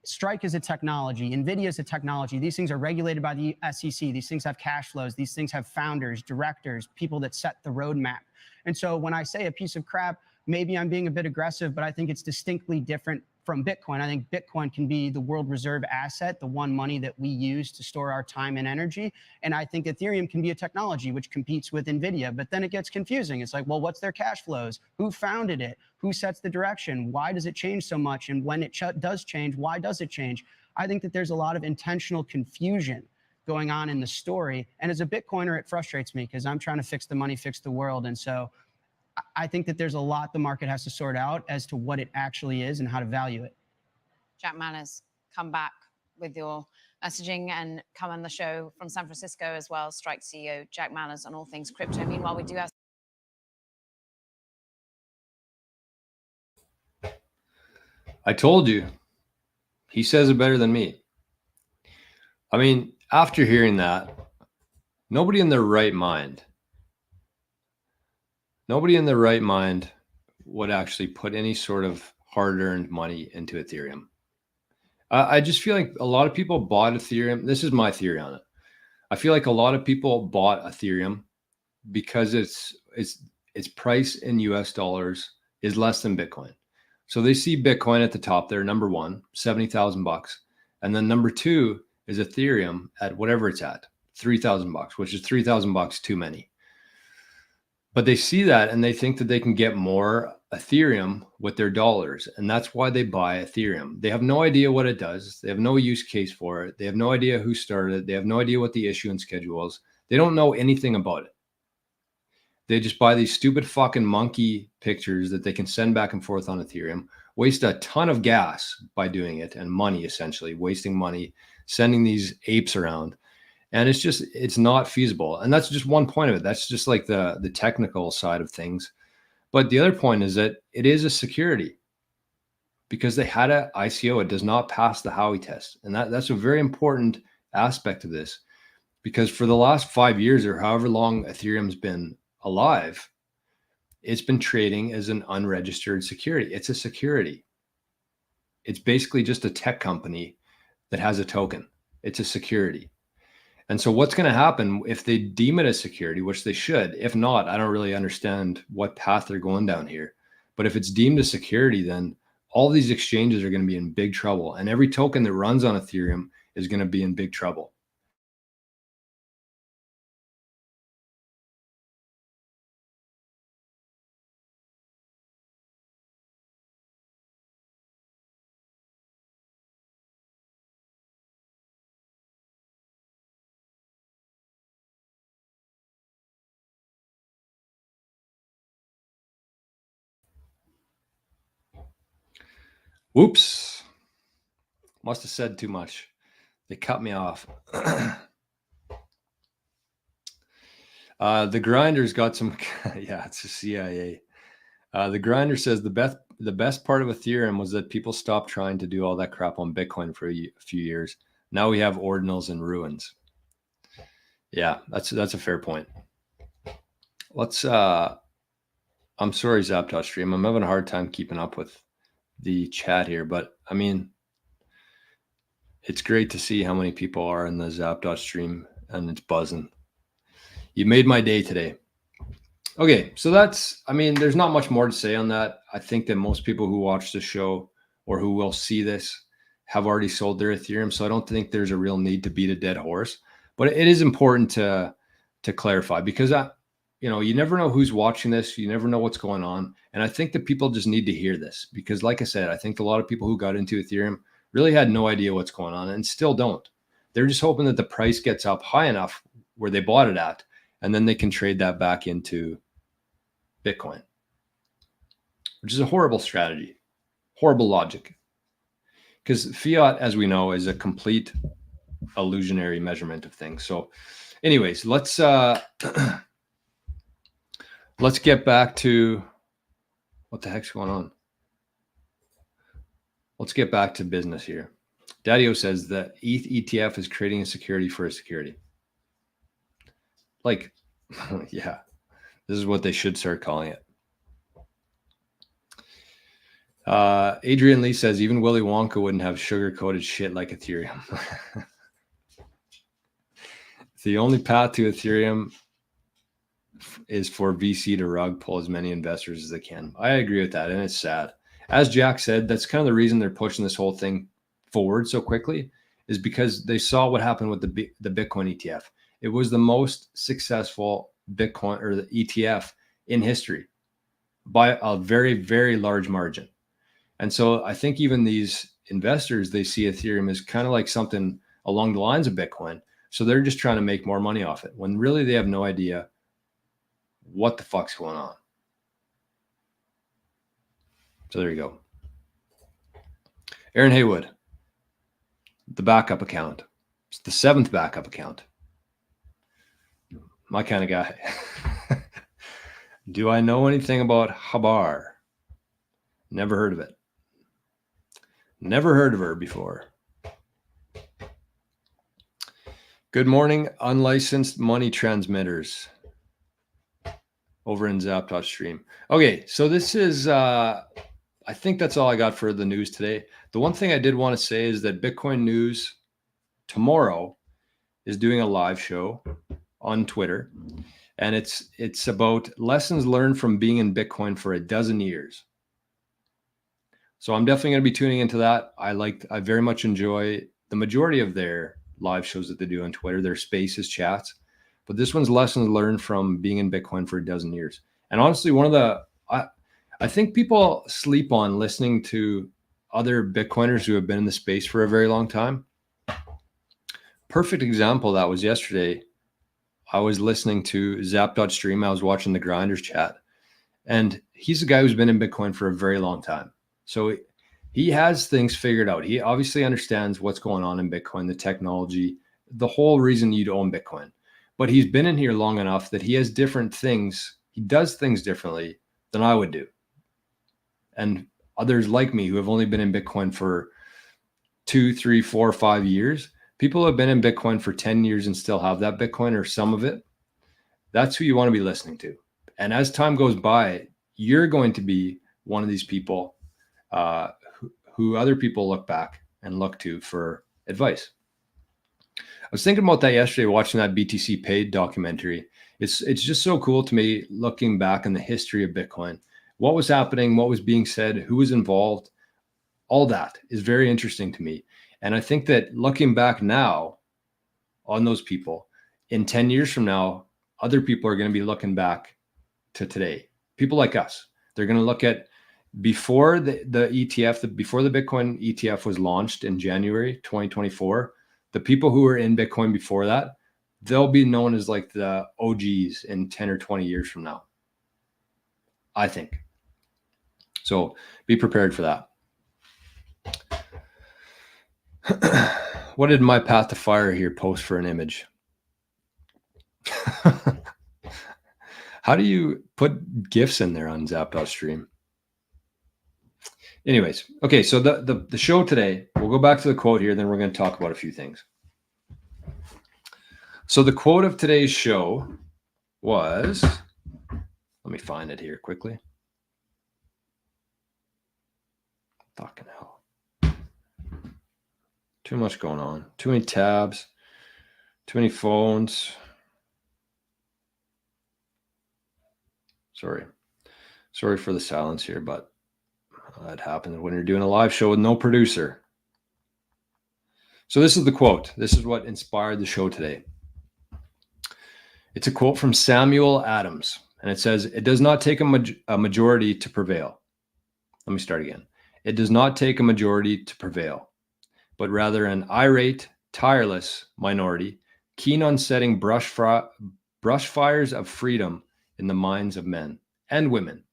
Strike is a technology. NVIDIA is a technology. These things are regulated by the SEC. These things have cash flows. These things have founders, directors, people that set the roadmap. And so when I say a piece of crap, maybe I'm being a bit aggressive, but I think it's distinctly different from Bitcoin. I think Bitcoin can be the world reserve asset, the one money that we use to store our time and energy. And I think Ethereum can be a technology which competes with NVIDIA, but then it gets confusing. It's like, well, what's their cash flows? Who founded it? Who sets the direction? Why does it change so much? And when it does change, why does it change? I think that there's a lot of intentional confusion going on in the story. And as a Bitcoiner, it frustrates me because I'm trying to fix the money, fix the world. And so I think that there's a lot the market has to sort out as to what it actually is and how to value it. Jack Mallers, come back with your messaging and come on the show from San Francisco as well. Strike CEO Jack Mallers on all things crypto. Meanwhile, we do have. I told you, he says it better than me. I mean, after hearing that, nobody in their right mind would actually put any sort of hard-earned money into Ethereum. I just feel like a lot of people bought Ethereum. This is my theory on it. I feel like a lot of people bought Ethereum because its price in US dollars is less than Bitcoin. So they see Bitcoin at the top there, number one, $70,000. And then number two is Ethereum at whatever it's at, $3,000, which is $3,000 too many. But they see that and they think that they can get more Ethereum with their dollars. And that's why they buy Ethereum. They have no idea what it does. They have no use case for it. They have no idea who started it. They have no idea what the issuance schedule is. They don't know anything about it. They just buy these stupid fucking monkey pictures that they can send back and forth on Ethereum, waste a ton of gas by doing it and money, essentially wasting money, sending these apes around. And it's not feasible. And that's just one point of it. That's just like the technical side of things. But the other point is that it is a security because they had an ICO. It does not pass the Howey test. And that's a very important aspect of this because for the last 5 years or however long Ethereum's been alive, it's been trading as an unregistered security. It's a security. It's basically just a tech company that has a token. It's a security. And so what's going to happen if they deem it a security, which they should? If not, I don't really understand what path they're going down here. But if it's deemed a security, then all these exchanges are going to be in big trouble. And every token that runs on Ethereum is going to be in big trouble. Whoops. Must have said too much. They cut me off. The Grinder's got some, yeah, it's a CIA. The Grinder says the best part of Ethereum was that people stopped trying to do all that crap on Bitcoin for a few years. Now we have ordinals and ruins. Yeah, that's a fair point. Let's, I'm sorry, Zapdos stream. I'm having a hard time keeping up with the chat here, but I mean, it's great to see how many people are in the Zapdos stream and it's buzzing. You made my day today. Okay, so I mean, there's not much more to say on that. I think that most people who watch the show or who will see this have already sold their Ethereum, so I don't think there's a real need to beat a dead horse. But it is important to clarify because you never know who's watching this. You never know what's going on. And I think that people just need to hear this because like I said, I think a lot of people who got into Ethereum really had no idea what's going on and still don't. They're just hoping that the price gets up high enough where they bought it at, and then they can trade that back into Bitcoin, which is a horrible strategy, horrible logic. Because fiat, as we know, is a complete illusionary measurement of things. So anyways, let's get back to what the heck's going on. Let's get back to business here. Daddy-O says the ETH ETF is creating a security for a security. Like, yeah, this is what they should start calling it. Adrian Lee says even Willy Wonka wouldn't have sugar-coated shit like Ethereum. The only path to Ethereum is for VC to rug pull as many investors as they can. I agree with that, and it's sad. As Jack said, that's kind of the reason they're pushing this whole thing forward so quickly, is because they saw what happened with the Bitcoin ETF. It was the most successful Bitcoin or the ETF in history by a very, very large margin. And so I think even these investors, they see Ethereum as kind of like something along the lines of Bitcoin. So they're just trying to make more money off it when really they have no idea what the fuck's going on. So there you go. Aaron Haywood, the backup account. It's the 7th backup account. My kind of guy. Do I know anything about Habar? Never heard of it. Never heard of her before. Good morning, unlicensed money transmitters over in Zap.stream. Okay, so this is, I think that's all I got for the news today. The one thing I did want to say is that Bitcoin News tomorrow is doing a live show on Twitter, and it's about lessons learned from being in Bitcoin for a dozen years. So I'm definitely going to be tuning into that. I very much enjoy the majority of their live shows that they do on Twitter, their spaces, chats. But this one's lessons learned from being in Bitcoin for a dozen years. And honestly, I think people sleep on listening to other Bitcoiners who have been in the space for a very long time. Perfect example of that was yesterday. I was listening to Zap.stream. I was watching the Grinders chat. And he's a guy who's been in Bitcoin for a very long time. So he has things figured out. He obviously understands what's going on in Bitcoin, the technology, the whole reason you'd own Bitcoin. But he's been in here long enough that he has different things. He does things differently than I would do. And others like me who have only been in Bitcoin for 2, 3, 4, 5 years, people who have been in Bitcoin for 10 years and still have that Bitcoin or some of it, that's who you want to be listening to. And as time goes by, you're going to be one of these people who other people look back and look to for advice. I was thinking about that yesterday, watching that BTC Paid documentary. It's just so cool to me looking back in the history of Bitcoin. What was happening, what was being said, who was involved, all that is very interesting to me. And I think that looking back now on those people, in 10 years from now, other people are going to be looking back to today. People like us, they're going to look at before the ETF, before the Bitcoin ETF was launched in January 2024, the people who were in Bitcoin before that, they'll be known as like the OGs in 10 or 20 years from now, I think. So be prepared for that. What did my path to fire here post for an image? How do you put GIFs in there on Zap.stream? Anyways, okay, so the show today, we'll go back to the quote here, then we're going to talk about a few things. So the quote of today's show was, let me find it here quickly. Fucking hell. Too much going on. Too many tabs. Too many phones. Sorry for the silence here, but that happens when you're doing a live show with no producer. So this is the quote. This is what inspired the show today. It's a quote from Samuel Adams, and it says, "It does not take a majority to prevail." Let me start again. It does not take a majority to prevail, but rather an irate, tireless minority, keen on setting brush fires of freedom in the minds of men and women.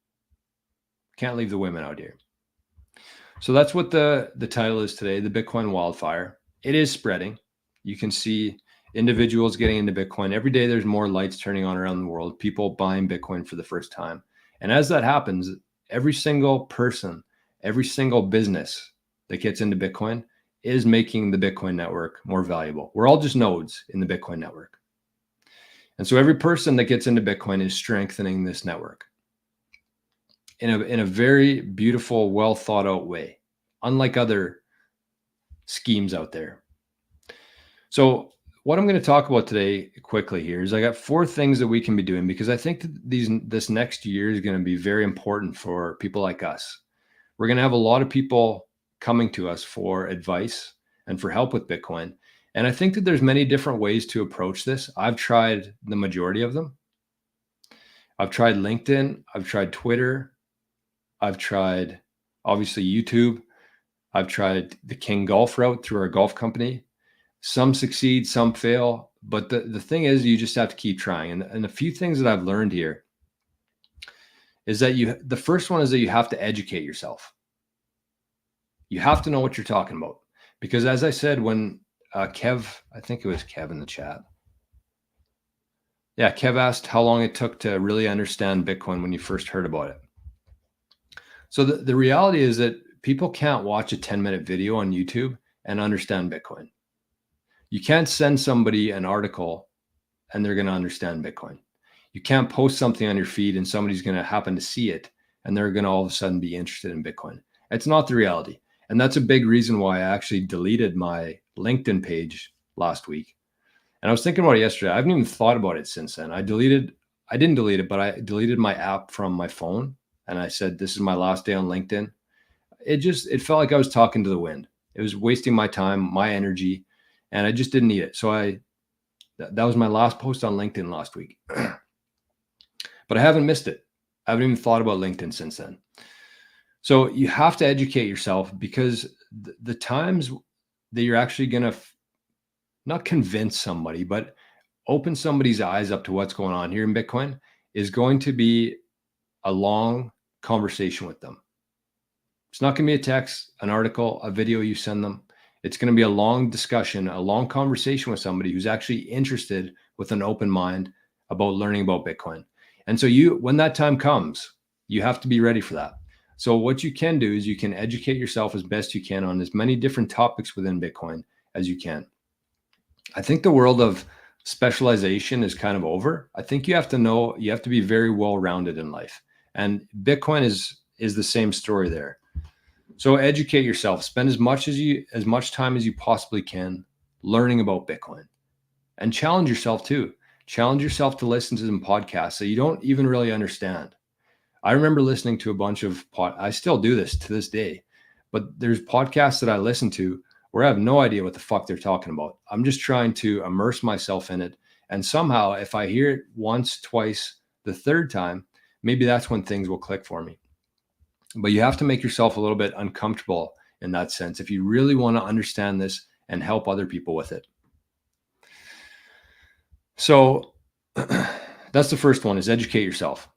Can't leave the women out here. So that's what the title is today, the Bitcoin wildfire. It is spreading. You can see individuals getting into Bitcoin. Every day there's more lights turning on around the world, people buying Bitcoin for the first time. And as that happens, every single person, every single business that gets into Bitcoin, is making the Bitcoin network more valuable. We're all just nodes in the Bitcoin network. And so every person that gets into Bitcoin is strengthening this network in a very beautiful, well thought out way, unlike other schemes out there. So what I'm going to talk about today quickly here is I got 4 things that we can be doing, because I think that this next year is going to be very important for people like us. We're going to have a lot of people coming to us for advice and for help with Bitcoin. And I think that there's many different ways to approach this. I've tried the majority of them. I've tried LinkedIn. I've tried Twitter. I've tried, obviously, YouTube. I've tried the knggolf route through our golf company. Some succeed, some fail. But the thing is, you just have to keep trying. And a few things that I've learned here is that the first one is that you have to educate yourself. You have to know what you're talking about. Because as I said, when Kev, I think it was Kev in the chat. Yeah, Kev asked how long it took to really understand Bitcoin when you first heard about it. So the reality is that people can't watch a 10-minute video on YouTube and understand Bitcoin. You can't send somebody an article and they're going to understand Bitcoin. You can't post something on your feed and somebody's going to happen to see it and they're going to all of a sudden be interested in Bitcoin. It's not the reality. And that's a big reason why I actually deleted my LinkedIn page last week. And I was thinking about it yesterday. I haven't even thought about it since then. I didn't delete it, but I deleted my app from my phone. And I said, this is my last day on LinkedIn. It felt like I was talking to the wind. It was wasting my time, my energy, and I just didn't need it. So that was my last post on LinkedIn last week. But I haven't missed it. I haven't even thought about LinkedIn since then. So you have to educate yourself, because the times that you're actually going to not convince somebody, but open somebody's eyes up to what's going on here in Bitcoin is going to be a long conversation with them. It's not going to be a text, an article, a video you send them. It's going to be a long discussion, a long conversation with somebody who's actually interested with an open mind about learning about Bitcoin. And so when that time comes, you have to be ready for that. So what you can do is you can educate yourself as best you can on as many different topics within Bitcoin as you can. I think the world of specialization is kind of over. I think you have to be very well-rounded in life. And Bitcoin is the same story there. So educate yourself, spend as much time as you possibly can learning about Bitcoin, and challenge yourself too. Challenge yourself to listen to some podcasts that you don't even really understand. I remember listening to a bunch of I still do this to this day, but there's podcasts that I listen to where I have no idea what the fuck they're talking about. I'm just trying to immerse myself in it. And somehow if I hear it once, twice, the third time, maybe that's when things will click for me. But you have to make yourself a little bit uncomfortable in that sense if you really want to understand this and help other people with it. So that's the first one, is educate yourself.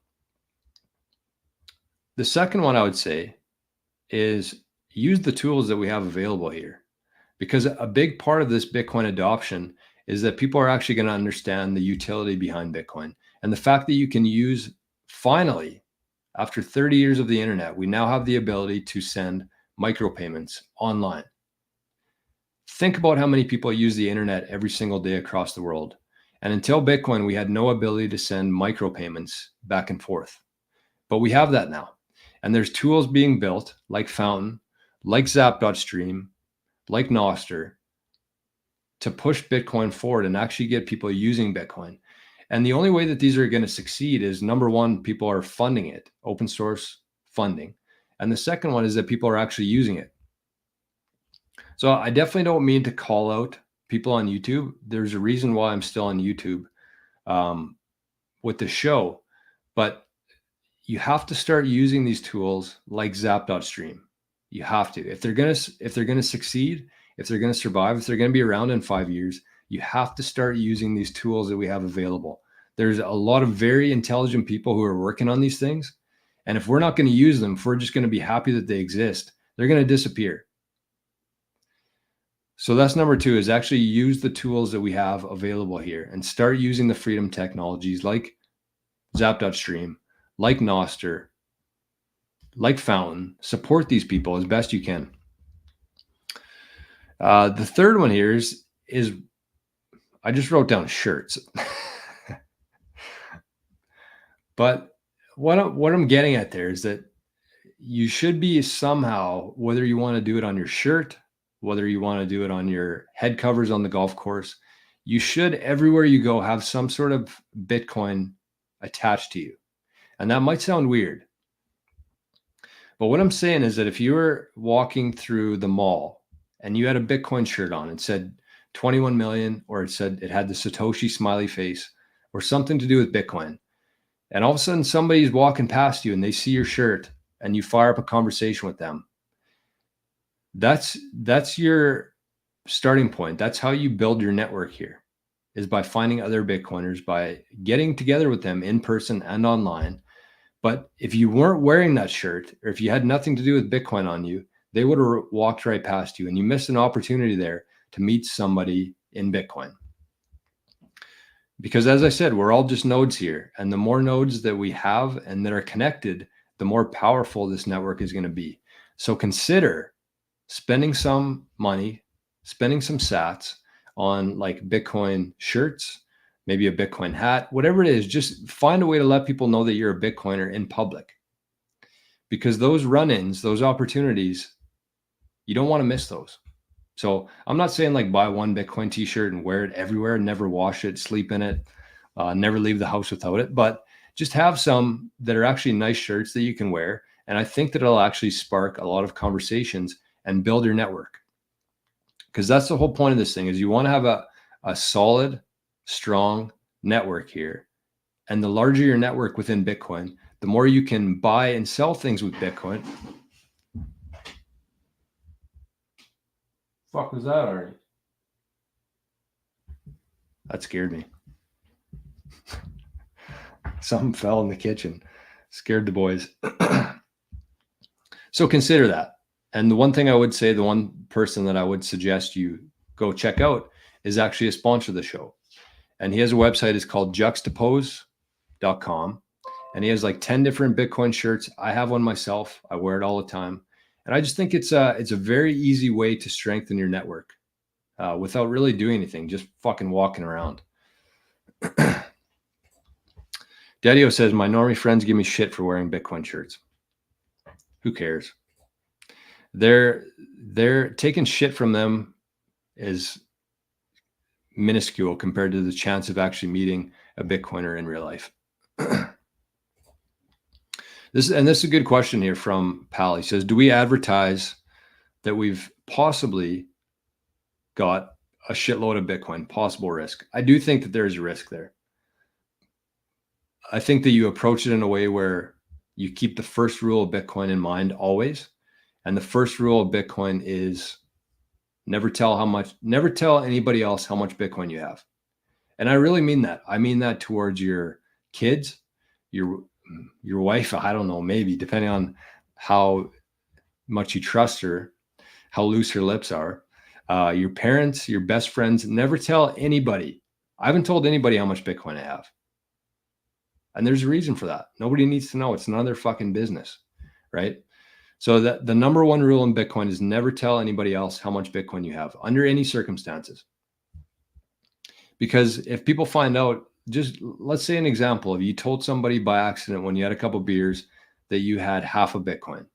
The second one I would say is use the tools that we have available here, because a big part of this Bitcoin adoption is that people are actually going to understand the utility behind Bitcoin, and the fact that you can use, finally, after 30 years of the internet, we now have the ability to send micropayments online. Think about how many people use the internet every single day across the world. And until Bitcoin, we had no ability to send micropayments back and forth. But we have that now. And there's tools being built like Fountain, like Zap.stream, like Nostr, to push Bitcoin forward and actually get people using Bitcoin. And the only way that these are going to succeed is, number one, people are funding it, open source funding. And the second one is that people are actually using it. So I definitely don't mean to call out people on YouTube. There's a reason why I'm still on YouTube with the show, but you have to start using these tools like Zap.stream. You have to. If they're going to succeed, if they're going to survive, if they're going to be around in 5 years, you have to start using these tools that we have available. There's a lot of very intelligent people who are working on these things. And if we're not going to use them, if we're just going to be happy that they exist, they're going to disappear. So that's number two, is actually use the tools that we have available here and start using the freedom technologies like Zap.stream, like Nostr, like Fountain. Support these people as best you can. The third one here is I just wrote down shirts. But what I'm getting at there is that you should be somehow, whether you want to do it on your shirt, whether you want to do it on your head covers on the golf course, you should, everywhere you go, have some sort of Bitcoin attached to you. And that might sound weird. But what I'm saying is that if you were walking through the mall and you had a Bitcoin shirt on and said 21 million, or it said it had the Satoshi smiley face or something to do with Bitcoin, and all of a sudden somebody's walking past you and they see your shirt and you fire up a conversation with them, that's your starting point. That's how you build your network here, is by finding other Bitcoiners, by getting together with them in person and online. But if you weren't wearing that shirt, or if you had nothing to do with Bitcoin on you, they would have walked right past you, and you missed an opportunity there to meet somebody in Bitcoin. Because as I said, we're all just nodes here. And the more nodes that we have and that are connected, the more powerful this network is going to be. So consider spending some money, spending some sats on like Bitcoin shirts, maybe a Bitcoin hat, whatever it is. Just find a way to let people know that you're a Bitcoiner in public. Because those run-ins, those opportunities, you don't want to miss those. So I'm not saying like buy one Bitcoin t-shirt and wear it everywhere, never wash it, sleep in it, never leave the house without it, but just have some that are actually nice shirts that you can wear. And I think that it'll actually spark a lot of conversations and build your network. Because that's the whole point of this thing, is you want to have a solid, strong network here. And the larger your network within Bitcoin, the more you can buy and sell things with Bitcoin. Fuck was that already? That scared me. Something fell in the kitchen. Scared the boys. So consider that. And the one thing I would say, the one person that I would suggest you go check out is actually a sponsor of the show. And he has a website. It's called juxtapose.com. And he has like 10 different Bitcoin shirts. I have one myself. I wear it all the time. And I just think it's a very easy way to strengthen your network without really doing anything, just fucking walking around. Daddy-O says, my normie friends give me shit for wearing Bitcoin shirts. Who cares? They're taking shit from them is minuscule compared to the chance of actually meeting a Bitcoiner in real life. This is a good question here from Pal. He says, do we advertise that we've possibly got a shitload of Bitcoin, possible risk? I do think that there is a risk there. I think that you approach it in a way where you keep the first rule of Bitcoin in mind always. And the first rule of Bitcoin is never tell anybody else how much Bitcoin you have. And I really mean that. I mean that towards your kids, your wife, I don't know, maybe depending on how much you trust her, how loose her lips are, your parents, your best friends. Never tell anybody. I haven't told anybody how much Bitcoin I have. And there's a reason for that. Nobody needs to know. It's none of their fucking business, right? So the number one rule in Bitcoin is never tell anybody else how much Bitcoin you have under any circumstances. Because if people find out, just let's say an example, if you told somebody by accident when you had a couple beers that you had half a Bitcoin,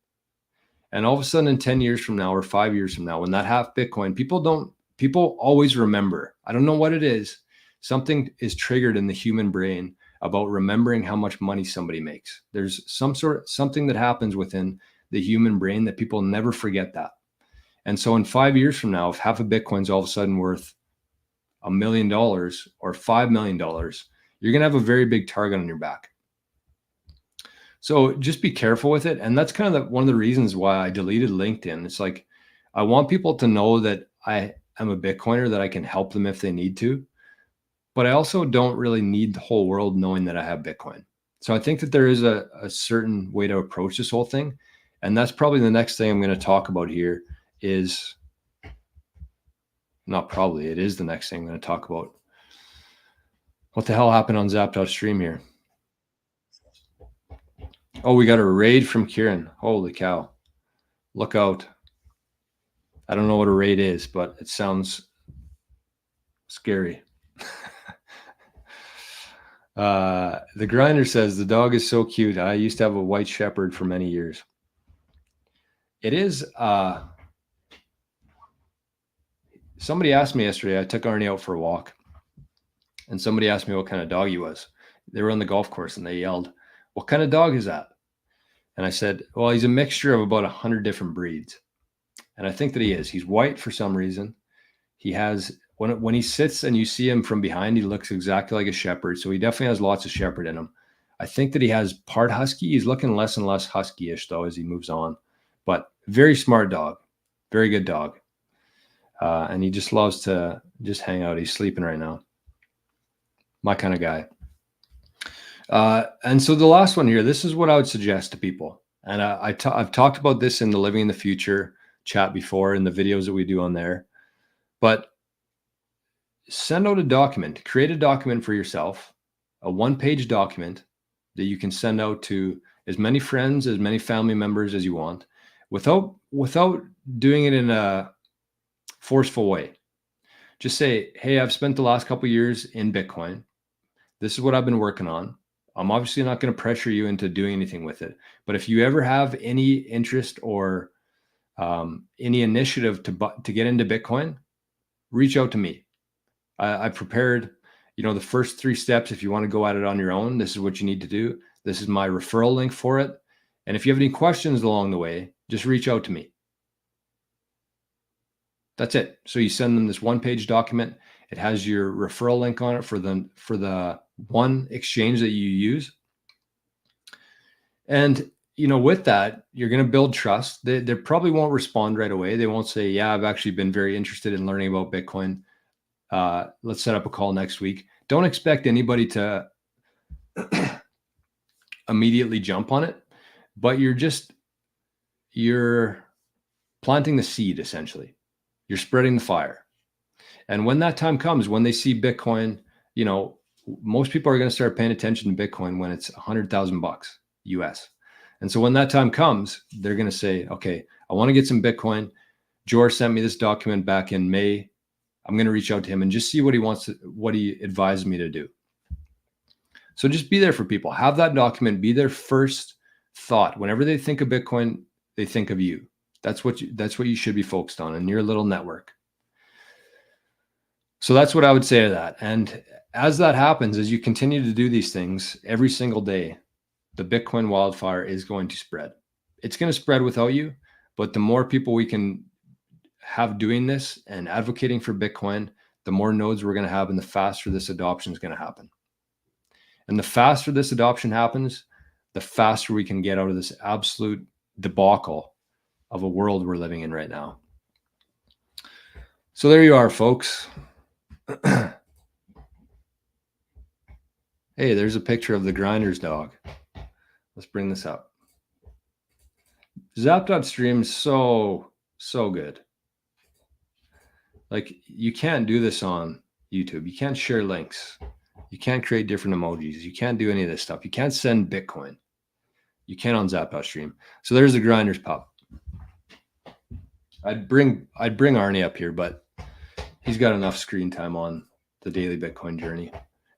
and all of a sudden in 10 years from now or 5 years from now, when that half Bitcoin, people always remember. I don't know what it is. Something is triggered in the human brain about remembering how much money somebody makes. There's something that happens within the human brain that people never forget that. And so in 5 years from now, if half a Bitcoin's all of a sudden worth $1 million or $5 million, you're going to have a very big target on your back. So just be careful with it. And that's kind of one of the reasons why I deleted LinkedIn. It's like, I want people to know that I am a Bitcoiner, that I can help them if they need to. But I also don't really need the whole world knowing that I have Bitcoin. So I think that there is a certain way to approach this whole thing. And that's probably the next thing I'm going to talk about here is, not probably, it is the next thing I'm going to talk about. What the hell happened on Zap.stream here? Oh, we got a raid from Kieran. Holy cow. Look out. I don't know what a raid is, but it sounds scary. The grinder says the dog is so cute. I used to have a white shepherd for many years. It is. Somebody asked me yesterday. I took Arnie out for a walk, and somebody asked me what kind of dog he was. They were on the golf course and they yelled, "What kind of dog is that?" And I said, "Well, he's a mixture of about 100 different breeds." And I think that he is. He's white for some reason. He has, when he sits and you see him from behind, he looks exactly like a shepherd. So he definitely has lots of shepherd in him. I think that he has part husky. He's looking less and less husky-ish though as he moves on. But very smart dog, very good dog. And he just loves to just hang out. He's sleeping right now. My kind of guy. And so the last one here, this is what I would suggest to people. And I've talked about this in the Living in the Future chat before in the videos that we do on there. But send out a document, create a document for yourself, a one-page document that you can send out to as many friends, as many family members as you want, without doing it in a forceful way. Just say, hey, I've spent the last couple of years in Bitcoin. This is what I've been working on. I'm obviously not going to pressure you into doing anything with it. But if you ever have any interest or any initiative to get into Bitcoin, reach out to me. I prepared, the first 3 steps. If you want to go at it on your own, this is what you need to do. This is my referral link for it. And if you have any questions along the way, just reach out to me. That's it. So you send them this one-page document. It has your referral link on it for the one exchange that you use. And with that, you're going to build trust. They probably won't respond right away. They won't say, yeah, I've actually been very interested in learning about Bitcoin. Let's set up a call next week. Don't expect anybody to immediately jump on it, but you're planting the seed, essentially. You're spreading the fire. And when that time comes, when they see Bitcoin, most people are going to start paying attention to Bitcoin when it's $100,000 US. And so when that time comes, they're going to say, okay, I want to get some Bitcoin. George sent me this document back in May. I'm going to reach out to him and just see what he advised me to do. So just be there for people. Have that document be their first thought. Whenever they think of Bitcoin, they think of you. That's what you should be focused on in your little network. So that's what I would say to that. And as that happens, as you continue to do these things every single day, the Bitcoin wildfire is going to spread. It's going to spread without you, but the more people we can have doing this and advocating for Bitcoin, the more nodes we're going to have and the faster this adoption is going to happen. And the faster this adoption happens, the faster we can get out of this absolute debacle of a world we're living in right now. So there you are, folks. Hey, there's a picture of the grinder's dog. Let's bring this up. Zap.stream is so good. Like, you can't do this on YouTube. You can't share links. You can't create different emojis. You can't do any of this stuff. You can't send Bitcoin. You can on Zap.stream. So there's the grinder's pup. I'd bring Arnie up here, but he's got enough screen time on the daily Bitcoin journey,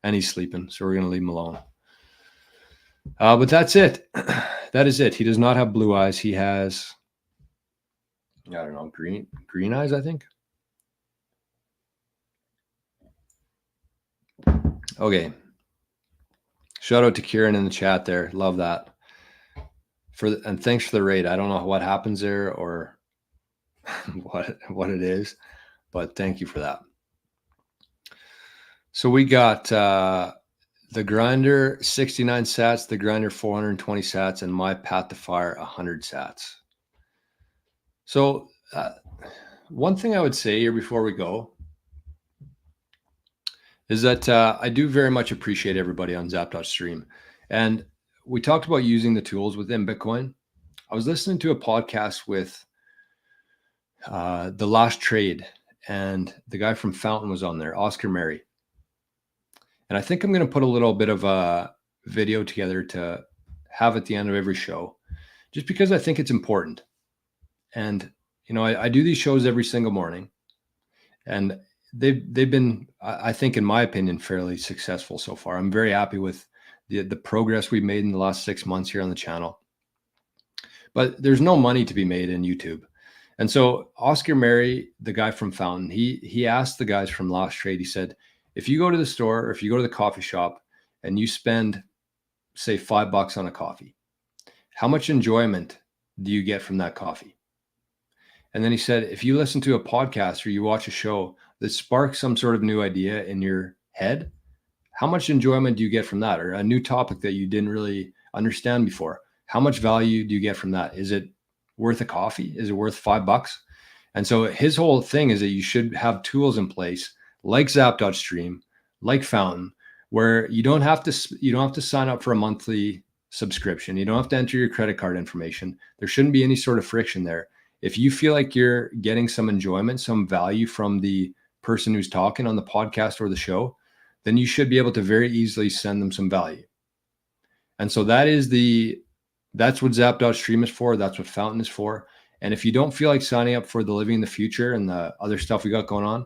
and he's sleeping, so we're going to leave him alone. But that's it. That is it. He does not have blue eyes. He has, I don't know, green eyes, I think. Okay. Shout out to Kieran in the chat there. Love that. And thanks for the raid. I don't know what happens there or what it is, but thank you for that. So we got the grinder 69 sats, the grinder 420 sats, and my path to fire 100 sats. So one thing I would say here before we go is that I do very much appreciate everybody on Zap.stream. And we talked about using the tools within Bitcoin. I was listening to a podcast with The Last Trade, and the guy from Fountain was on there, Oscar Mary. And I think I'm going to put a little bit of a video together to have at the end of every show, just because I think it's important. And, you know, I do these shows every single morning, and they've been, I think, in my opinion, fairly successful so far. I'm very happy with the progress we've made in the last 6 months here on the channel. But there's no money to be made in YouTube. And so Oscar Mary, the guy from Fountain, he asked the guys from Lost Trade, he said, if you go to the store or if you go to the coffee shop and you spend, say, $5 on a coffee, how much enjoyment do you get from that coffee? And then he said, if you listen to a podcast or you watch a show that sparks some sort of new idea in your head, how much enjoyment do you get from that? Or a new topic that you didn't really understand before, how much value do you get from that? Is it worth a coffee? Is it worth $5? And so his whole thing is that you should have tools in place like Zap.stream, like Fountain, where you don't have to sign up for a monthly subscription. You don't have to enter your credit card information. There shouldn't be any sort of friction there. If you feel like you're getting some enjoyment, some value from the person who's talking on the podcast or the show, then you should be able to very easily send them some value. And so that's what Zap.stream is for. That's what Fountain is for. And if you don't feel like signing up for the Living in the Future and the other stuff we got going on,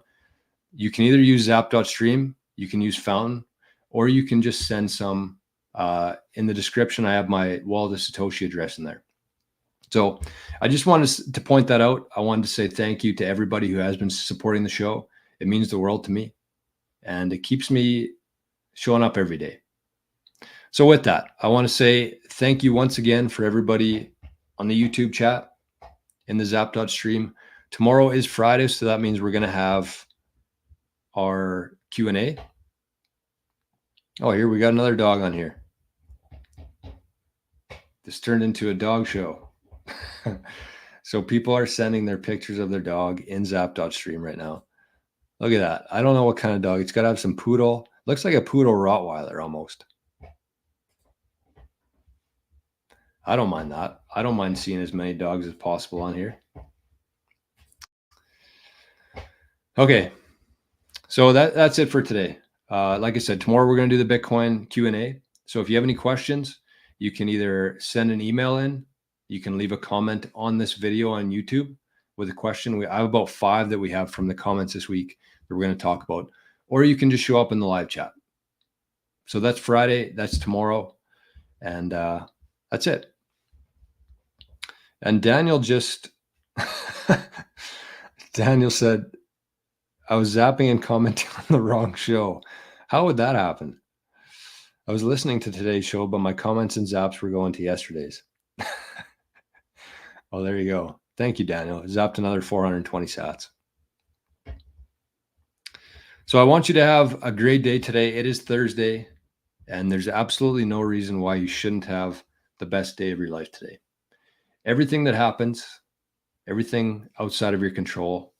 you can either use Zap.stream, you can use Fountain, or you can just send some. In the description, I have my Wallet of Satoshi address in there. So I just wanted to point that out. I wanted to say thank you to everybody who has been supporting the show. It means the world to me, and it keeps me showing up every day. So with that, I want to say thank you once again for everybody on the YouTube chat, in the Zap.stream. Tomorrow is Friday, so that means we're going to have our Q&A. Oh, here we got another dog on here. This turned into a dog show. So people are sending their pictures of their dog in Zap.stream right now. Look at that. I don't know what kind of dog. It's got to have some poodle. Looks like a poodle Rottweiler almost. I don't mind that. I don't mind seeing as many dogs as possible on here. Okay. So that's it for today. Like I said, tomorrow we're going to do the Bitcoin Q&A. So if you have any questions, you can either send an email in. You can leave a comment on this video on YouTube with a question. I have about 5 that we have from the comments this week that we're going to talk about. Or you can just show up in the live chat. So that's Friday. That's tomorrow. And that's it. And Daniel Daniel said, I was zapping and commenting on the wrong show. How would that happen? I was listening to today's show, but my comments and zaps were going to yesterday's. Oh, there you go. Thank you, Daniel. Zapped another 420 sats. So I want you to have a great day today. It is Thursday, and there's absolutely no reason why you shouldn't have the best day of your life today. Everything that happens, everything outside of your control,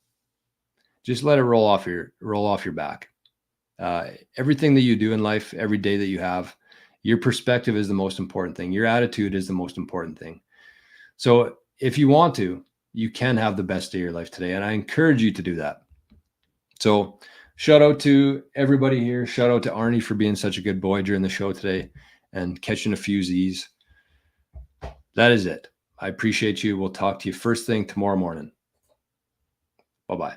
just let it roll off your back. Everything that you do in life, every day that you have, your perspective is the most important thing. Your attitude is the most important thing. So if you want to, you can have the best day of your life today. And I encourage you to do that. So shout out to everybody here. Shout out to Arnie for being such a good boy during the show today and catching a few Z's. That is it. I appreciate you. We'll talk to you first thing tomorrow morning. Bye-bye.